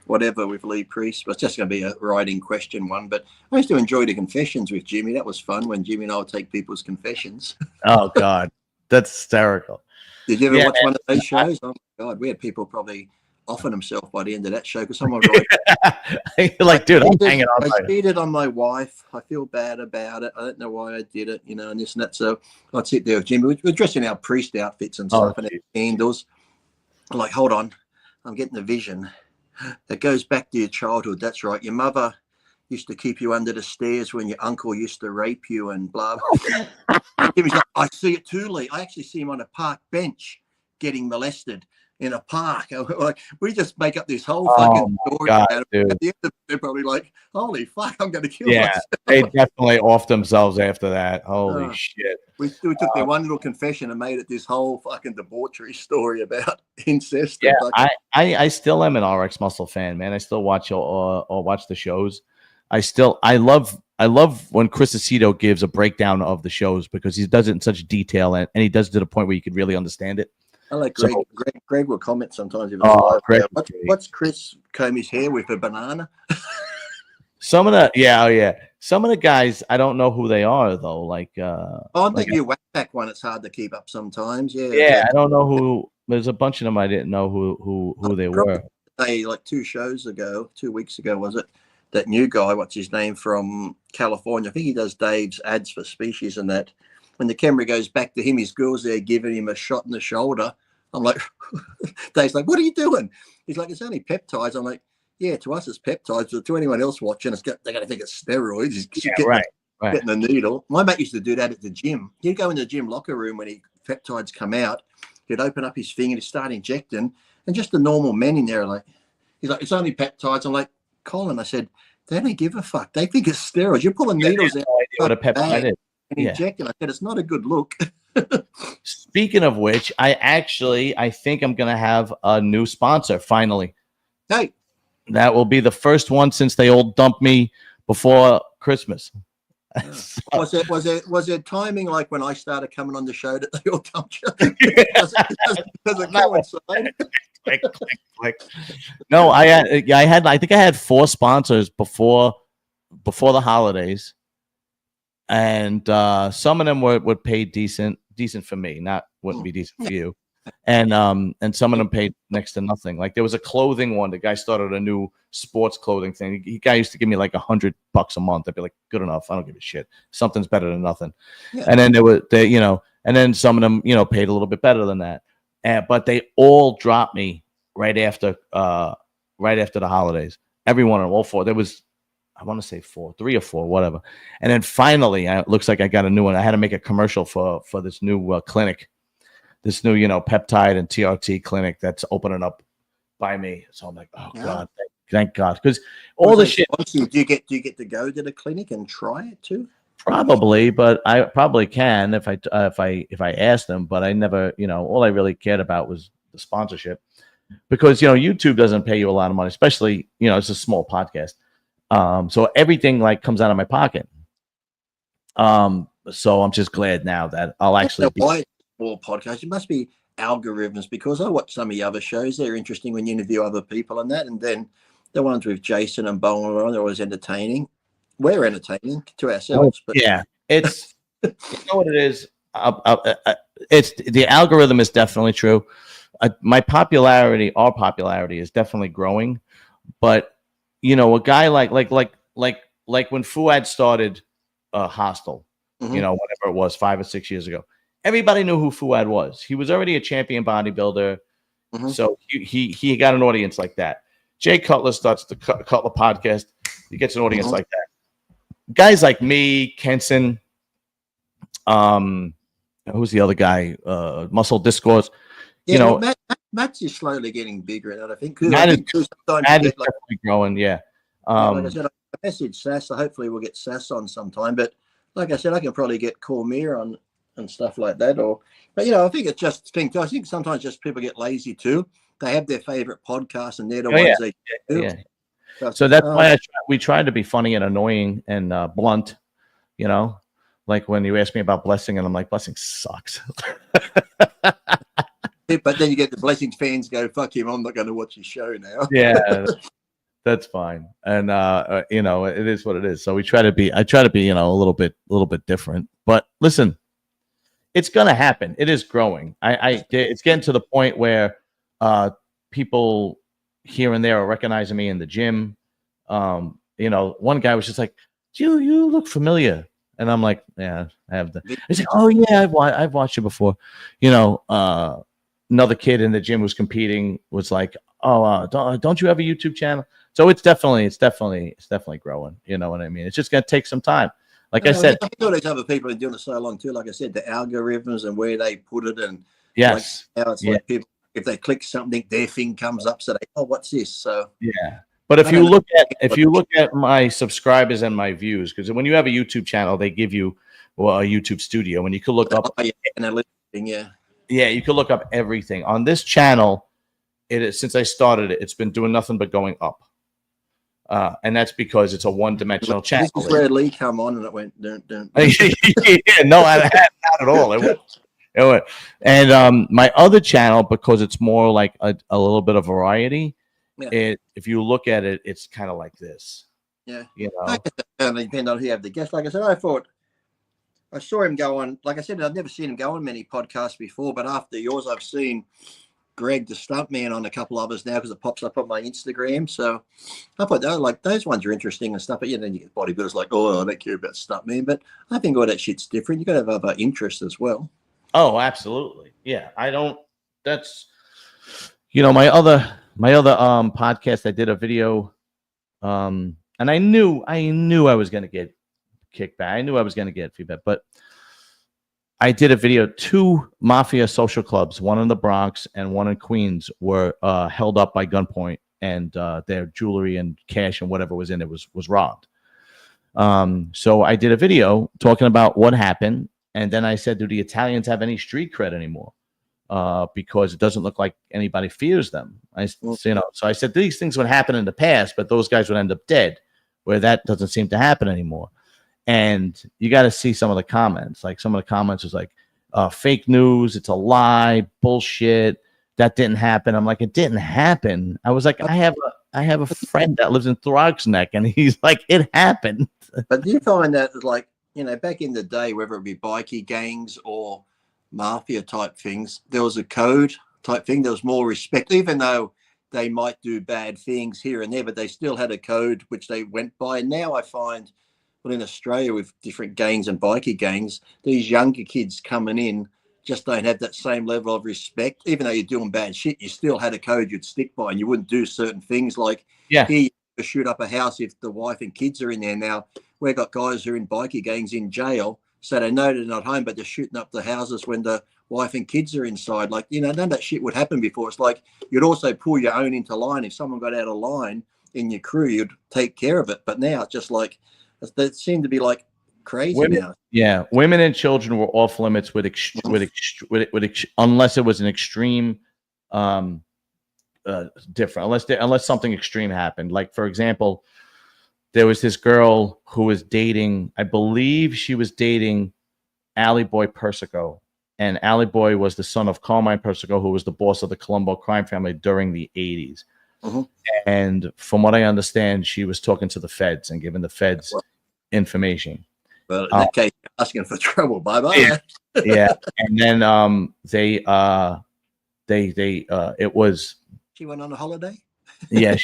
whatever with Lee Priest. But it's just going to be a writing question one. But I used to enjoy the confessions with Jimmy. That was fun when Jimmy and I would take people's confessions. Oh, God. That's hysterical. Did you ever watch one of those shows? Oh, my God. We had people probably offing themselves by the end of that show because someone like, dude, I'm hanging on. I cheated on my wife. I feel bad about it. I don't know why I did it, and this and that. So I'd sit there with Jimmy. We're dressing our priest outfits and stuff and candles. I'm like, hold on. I'm getting a vision. It goes back to your childhood. That's right. Your mother used to keep you under the stairs when your uncle used to rape you and blah. Jimmy's like, I see it too, Lee. I actually see him on a park bench getting molested in a park. Like, we just make up this whole fucking story about it. At the end of it, they're probably like, holy fuck, I'm going to kill myself. They definitely off themselves after that. Holy shit. We took their one little confession and made it this whole fucking debauchery story about incest. Yeah, I still am an RX Muscle fan, man. I still watch or watch the shows. I love when Chris Aceto gives a breakdown of the shows because he does it in such detail and he does it to the point where you could really understand it. I like Greg. Greg will comment sometimes. What's Chris comb his hair with a banana? Some of the guys, I don't know who they are though. Like, I think you Whack Pack one. It's hard to keep up sometimes. Yeah, I don't know who. There's a bunch of them I didn't know who they were. Like 2 weeks ago, was it? That new guy, what's his name, from California? I think he does Dave's ads for Species and that. When the camera goes back to him, his girl's there giving him a shot in the shoulder. I'm like, Dave's like, what are you doing? He's like, it's only peptides. I'm like, yeah, to us it's peptides, but to anyone else watching, they're going to think it's steroids. He's getting the needle. My mate used to do that at the gym. He'd go in the gym locker room when peptides come out. He'd open up his finger to start injecting, and just the normal men in there are like, he's like, it's only peptides. I'm like, Colin, I said, They don't give a fuck. They think it's steroids. You're pulling needles out. No idea what a peptide is. And injecting. I said, it's not a good look. Speaking of which, I think I'm going to have a new sponsor finally. Hey. That will be the first one since they all dumped me before Christmas. Was it timing like when I started coming on the show that they all dumped you? Does it coincide? Click, click, click. No, I think I had 4 sponsors before the holidays, and some of them would pay decent for me, wouldn't be decent for you, and some of them paid next to nothing. Like there was a clothing one. The guy started a new sports clothing thing. The guy used to give me like $100 a month. I'd be like, good enough. I don't give a shit. Something's better than nothing. Yeah. And then and then some of them paid a little bit better than that. But they all dropped me right after the holidays. Every one of them, all 4. There was, I want to say 4, 3 or 4, whatever. And then finally, it looks like I got a new one. I had to make a commercial for this new clinic, this new peptide and TRT clinic that's opening up by me. So I'm like, oh God, thank God, because all the shit. Do you get to go to the clinic and try it too? Probably, but I probably can if I asked them. But I never, all I really cared about was the sponsorship, because YouTube doesn't pay you a lot of money, especially it's a small podcast. So everything like comes out of my pocket. So I'm just glad now that I'll actually be small podcast. It must be algorithms, because I watch some of the other shows. They're interesting when you interview other people and that, and then the ones with Jason and Bowen, they're always entertaining. We're entertaining to ourselves. But yeah, it's you know what it is. It's the algorithm is definitely true. Our popularity is definitely growing, but a guy like when Fuad started Hostel, whatever it was 5 or 6 years ago, everybody knew who Fuad was. He was already a champion bodybuilder, so he got an audience like that. Jay Cutler starts the Cutler podcast. He gets an audience like that. Guys like me, Kenson, who's the other guy? Muscle Discourse. Matt's is slowly getting bigger, and I think Matt is definitely growing. Yeah. Like I said, I messaged Sas, so hopefully we'll get Sas on sometime. But like I said, I can probably get Cormier on and stuff like that. But I think it's just I think sometimes just people get lazy too. They have their favorite podcasts, and they're the ones they do. Yeah. So that's why we tried to be funny and annoying and blunt, like when you ask me about Blessing, and I'm like, Blessing sucks. But then you get the Blessings fans go, fuck him, I'm not going to watch his show now. Yeah, that's fine. And it is what it is. So I try to be a little bit different. But listen, it's gonna happen. It is growing. It's getting to the point where people here and there are recognizing me in the gym. One guy was just like, you look familiar. And I'm like, yeah, I have the. He's like, oh yeah, I've watched you before. Another kid in the gym who's competing was like, oh, don't you have a YouTube channel? So it's definitely growing. You know what I mean? It's just gonna take some time. Like I said, I think all these other people are doing it so long too. Like I said, the algorithms and where they put it, and yes, how it's like people, if they click something, their thing comes up. So what's this? So yeah. But if you look at my subscribers and my views, because when you have a YouTube channel, they give you a YouTube studio, and you can look up you can look up everything on this channel. It is, since I started it, it's been doing nothing but going up, and that's because it's a one-dimensional channel. This is where Lee come on, and it went dun, dun. Yeah, no, not at all. It went. And my other channel, because it's more like a little bit of variety. Yeah. If you look at it, it's kind of like this. Yeah. Depending on who you have the guest. Like I said, I saw him go on. Like I said, I've never seen him go on many podcasts before, but after yours, I've seen Greg the Stuntman on a couple others now because it pops up on my Instagram. So I thought those ones are interesting and stuff. But then you get bodybuilders like, oh, I don't care about Stuntman. But I think all that shit's different. You got to have other interests as well. Oh, absolutely. Yeah, I don't. That's my other podcast. I did a video, and I knew I was going to get kickback. I knew I was going to get feedback, but I did a video. 2 mafia social clubs, one in the Bronx and one in Queens, were held up by gunpoint and their jewelry and cash and whatever was in it was robbed. So I did a video talking about what happened, and then I said, do the Italians have any street cred anymore? Because it doesn't look like anybody fears them. So I said these things would happen in the past, but those guys would end up dead, where that doesn't seem to happen anymore. And you got to see some of the comments. Like some of the comments was like, fake news, it's a lie, bullshit, that didn't happen. I'm like, it didn't happen. I was like, I have a friend that lives in Throgs Neck, and he's like, it happened. But do you find that, like, back in the day, whether it be bikie gangs or mafia type things, there was a code type thing. There was more respect, even though they might do bad things here and there, but they still had a code which they went by. And now I find, well, in Australia with different gangs and bikie gangs, these younger kids coming in just don't have that same level of respect. Even though you're doing bad shit, you still had a code you'd stick by, and you wouldn't do certain things like here you shoot up a house if the wife and kids are in there. Now we've got guys who are in bikie gangs in jail, so they know they're not home, but they're shooting up the houses when the wife and kids are inside. Like, none of that shit would happen before. It's like you'd also pull your own into line. If someone got out of line in your crew, you'd take care of it. But now it's just like, they seem to be like crazy now. Yeah, women and children were off limits unless it was an extreme, different. Unless something extreme happened. Like, for example, there was this girl who was dating. I believe she was dating Alley Boy Persico, and Alley Boy was the son of Carmine Persico, who was the boss of the Colombo crime family during the 80s. And from what I understand, she was talking to the feds and giving the feds information. Well, in that case, you're asking for trouble. Bye-bye. Yeah. And then it was. She went on a holiday? Yeah.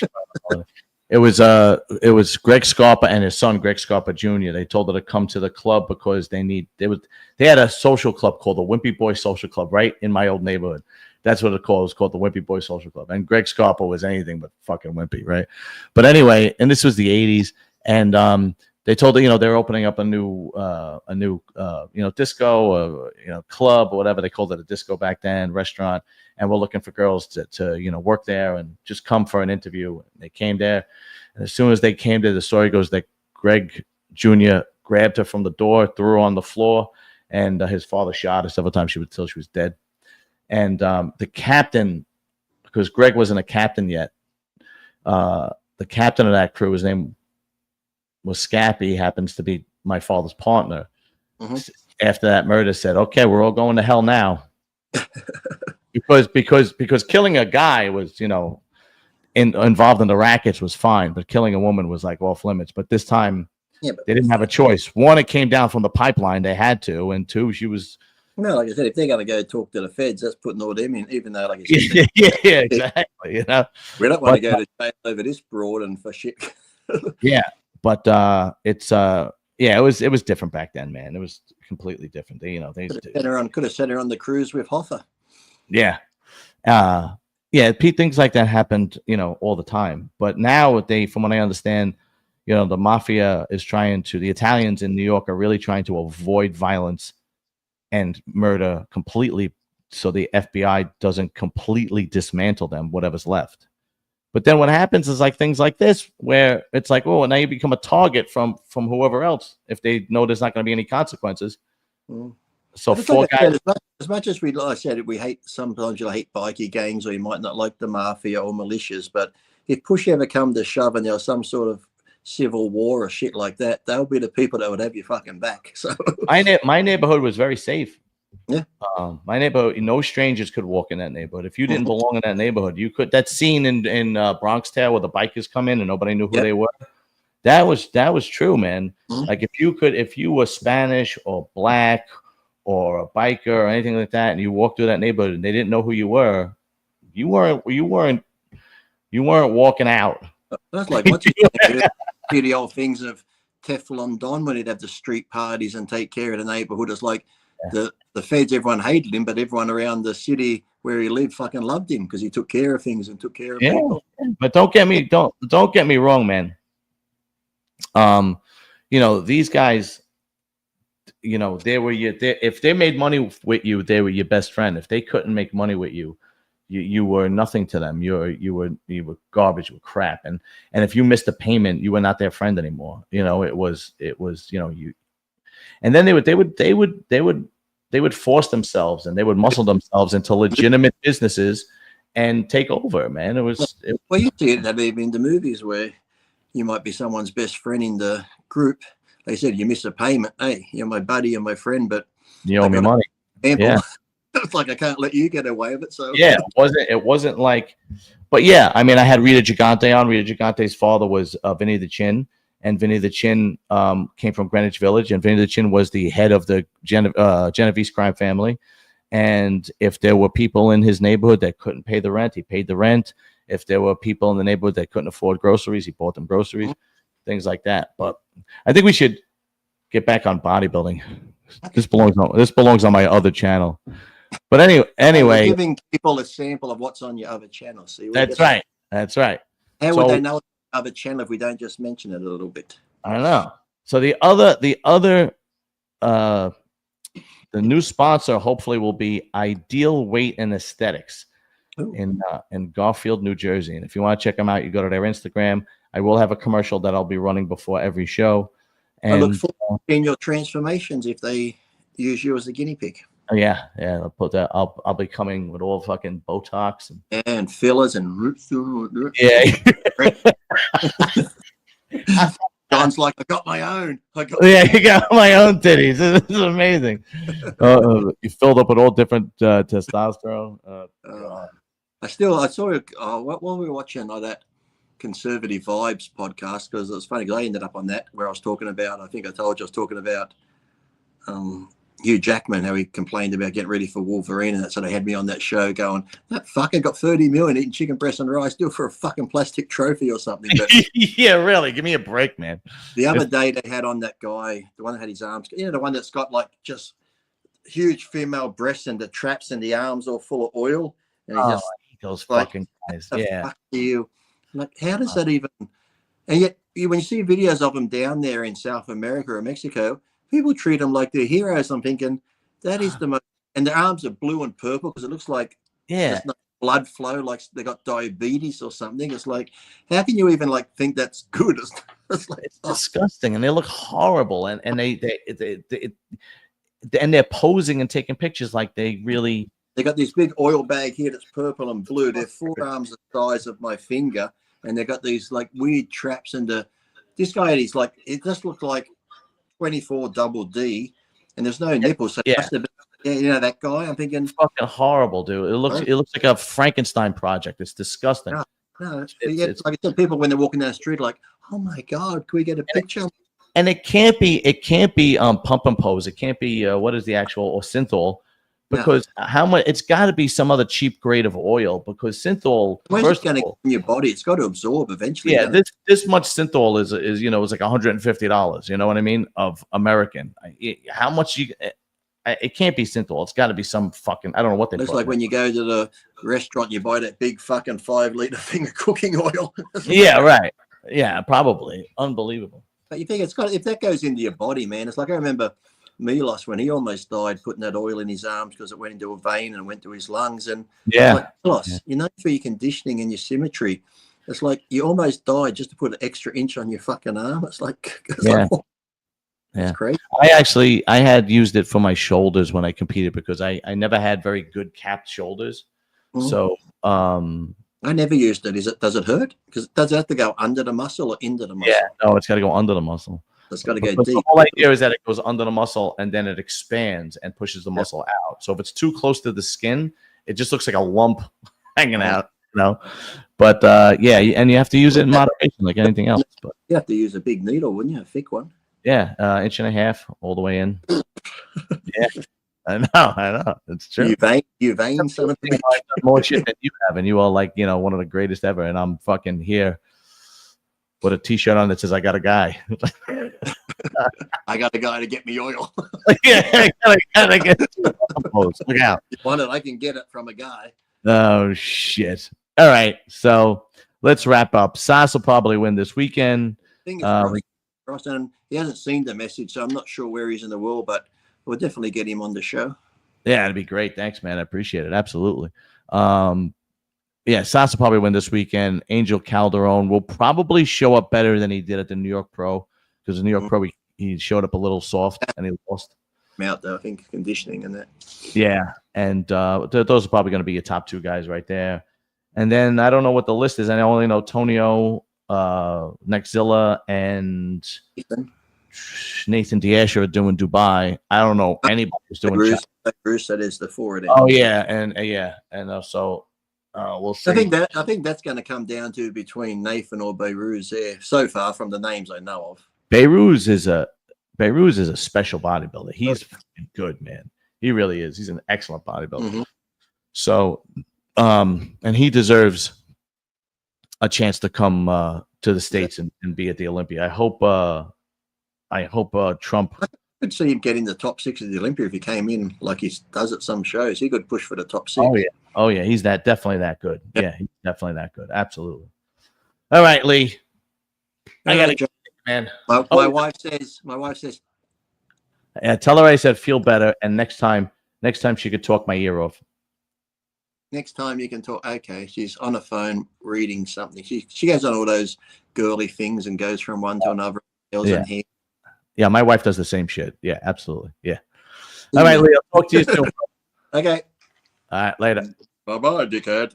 It was Greg Scarpa and his son, Greg Scarpa Jr. They told her to come to the club because they had a social club called the Wimpy Boy Social Club right in my old neighborhood. That's what it was called the Wimpy Boy Social Club. And Greg Scarpa was anything but fucking wimpy, right? But anyway, and this was the 80s, and they told her, they're opening up a new disco or club or whatever they called it, a disco back then, restaurant, and we're looking for girls to work there and just come for an interview. And they came there, and as soon as they came there, the story goes that Greg Jr. grabbed her from the door, threw her on the floor, and his father shot her several times until she was dead. And the captain, because Greg wasn't a captain yet, the captain of that crew, his name was Scappy, happens to be my father's partner. After that murder, said, "Okay, we're all going to hell now," because killing a guy was, involved in the rackets was fine, but killing a woman was like off limits. But this time, they didn't have a choice. One, it came down from the pipeline; they had to, and two, she was. No, like I said, if they're going to go talk to the feds, that's putting all them in, even though, like I said, yeah, exactly. We don't want to go to jail over this broad and for shit. Yeah, but it was different back then, man. It was completely different. They could have sent her on the cruise with Hoffa. Yeah, things like that happened, all the time. But now from what I understand, the mafia is the Italians in New York are really trying to avoid violence and murder completely, so the FBI doesn't completely dismantle them, whatever's left. But then what happens is like things like this, where it's like, oh, now you become a target from whoever else if they know there's not going to be any consequences. So four guys. As much as like I said, sometimes you'll hate bikie gangs, or you might not like the mafia or militias, but if push ever come to shove and there's some sort of civil war or shit like that, they'll be the people that would have your fucking back. So my neighborhood was very safe. Yeah. My neighborhood, no strangers could walk in that neighborhood. If you didn't belong in that neighborhood, you could. That scene in Bronx Tale where the bikers come in and nobody knew who they were. That was true, man. Like if you were Spanish or black or a biker or anything like that, and you walked through that neighborhood and they didn't know who you weren't walking out. That's like what you the old things of Teflon Don when he'd have the street parties and take care of the neighborhood. It's like the feds, everyone hated him, but everyone around the city where he lived fucking loved him because he took care of things and took care of people. But don't get me wrong, man. These guys, if they made money with you, they were your best friend. If they couldn't make money with you, you were nothing to them. You were garbage, you were crap. And if you missed a payment, you were not their friend anymore. It was you. And then they would force themselves and they would muscle themselves into legitimate businesses and take over, man. Well, you see it even in the movies where you might be someone's best friend in the group. They said, you miss a payment. Hey, you're my buddy, you're my friend, but you owe me money. Yeah. It's like, I can't let you get away with it. So yeah, it wasn't like, but yeah, I mean, I had Rita Gigante on. Rita Gigante's father was Vinny the Chin, and Vinny the Chin came from Greenwich Village, and Vinny the Chin was the head of the Genovese crime family. And if there were people in his neighborhood that couldn't pay the rent, he paid the rent. If there were people in the neighborhood that couldn't afford groceries, he bought them groceries, things like that. But I think we should get back on bodybuilding. This belongs on my other channel. But anyway, giving people a sample of what's on your other channel. See, that's right. That's right. How would they know other channel if we don't just mention it a little bit? I don't know. So the new sponsor hopefully will be Ideal Weight and Aesthetics in Garfield, New Jersey. And if you want to check them out, you go to their Instagram. I will have a commercial that I'll be running before every show. And I look forward to your transformations if they use you as a guinea pig. Yeah. I'll put that. I'll be coming with all fucking Botox and fillers and roots. Yeah. John's like, I got my own. You got my own titties. This is amazing. You filled up with all different testosterone. I saw while we were watching that Conservative Vibes podcast, because it was funny because I ended up on that where I was talking about, I think I told you I was talking about Hugh Jackman, how he complained about getting ready for Wolverine, and that's what they had me on that show going, that fucker got 30 million eating chicken breast and rice, do it for a fucking plastic trophy or something. But yeah, really, give me a break, man. The other day they had on that guy, the one that had his arms, the one that's got like just huge female breasts and the traps and the arms all full of oil, and he's just those like, fucking guys. Yeah, fuck you. Like, how does that even? And yet, when you see videos of them down there in South America or Mexico, people treat them like they're heroes. I'm thinking that is the most, and their arms are blue and purple because it looks like there's no blood flow, like they got diabetes or something. It's like, how can you even like think that's good? It's disgusting, and they look horrible, and they're posing and taking pictures like they really. They got this big oil bag here that's purple and blue. Their forearms the size of my finger, and they got these like weird traps. And this guy, he's like, it just looked like 24 double D, and there's no nipples. So that guy. I'm thinking, it's fucking horrible, dude. It looks like a Frankenstein project. It's disgusting. No, it's like I said, people when they're walking down the street, like, oh my god, can we get a picture? And it can't be pump and pose. It can't be what is the actual or synthol. Because how much? It's got to be some other cheap grade of oil. Because synthol, first going to get in your body, it's got to absorb eventually. Yeah, this much synthol is is like $150. You know what I mean? Of American. How much you? It can't be synthol. It's got to be some fucking. I don't know what they. It's like when you go to the restaurant, you buy that big fucking 5-liter thing of cooking oil. Yeah, right. Yeah, probably unbelievable. But you think if that goes into your body, man, it's like I remember Milos when he almost died putting that oil in his arms because it went into a vein and went to his lungs. And like, Milos, for your conditioning and your symmetry, it's like you almost died just to put an extra inch on your fucking arm. It's like, it's crazy. I had used it for my shoulders when I competed because I never had very good capped shoulders. So I never used it. Does it hurt? Because does it have to go under the muscle or into the muscle? Yeah, no, it's got to go under the muscle. It's got to go deep. The whole idea is that it goes under the muscle and then it expands and pushes the muscle out. So if it's too close to the skin, it just looks like a lump hanging out, But and you have to use it in moderation like anything else. But you have to use a big needle, wouldn't you? A thick one. Yeah, 1.5 inches all the way in. Yeah, I know. It's true. You vain son of a bitch. I've done more shit than you have, and you are like, one of the greatest ever, and I'm fucking here with a t-shirt on that says I got a guy. I got a guy to get me oil. I gotta get look out. You want it, I can get it from a guy. Oh shit. All right, so let's wrap up. Sas will probably win this weekend. And he hasn't seen the message, so I'm not sure where he's in the world, but we'll definitely get him on the show. Yeah, it'd be great. Thanks, man. I appreciate it. Absolutely. Yeah, Sas will probably win this weekend. Angel Calderon will probably show up better than he did at the New York Pro, because the New York Pro he showed up a little soft and he lost. Out there, I think, conditioning and that. Yeah, and those are probably going to be your top two guys right there. And then I don't know what the list is. I only know Tonio, Nexzilla, and Nathan Diasher are doing Dubai. I don't know anybody who's doing Bruce. That is the four of them. Oh yeah, and so we'll see. I think that's going to come down to between Nathan or Beirut there. So far, from the names I know of, Beirut is a special bodybuilder. He's good, man. He really is. He's an excellent bodybuilder. So, and he deserves a chance to come to the States and be at the Olympia. I hope Trump. I could see him getting the top 6 of the Olympia if he came in like he does at some shows. He could push for the top 6. Oh yeah. He's definitely that good. Yeah, he's definitely that good. Absolutely. All right, Lee. I gotta go, man. My wife says. Yeah, tell her I said feel better, and next time she could talk my ear off. Next time you can talk. Okay, she's on a phone reading something. She goes on all those girly things and goes from one to another. Yeah, my wife does the same shit. Yeah, absolutely. Yeah. All right, Lee. I'll talk to you soon. Okay. All right, later. Bye-bye, dickhead.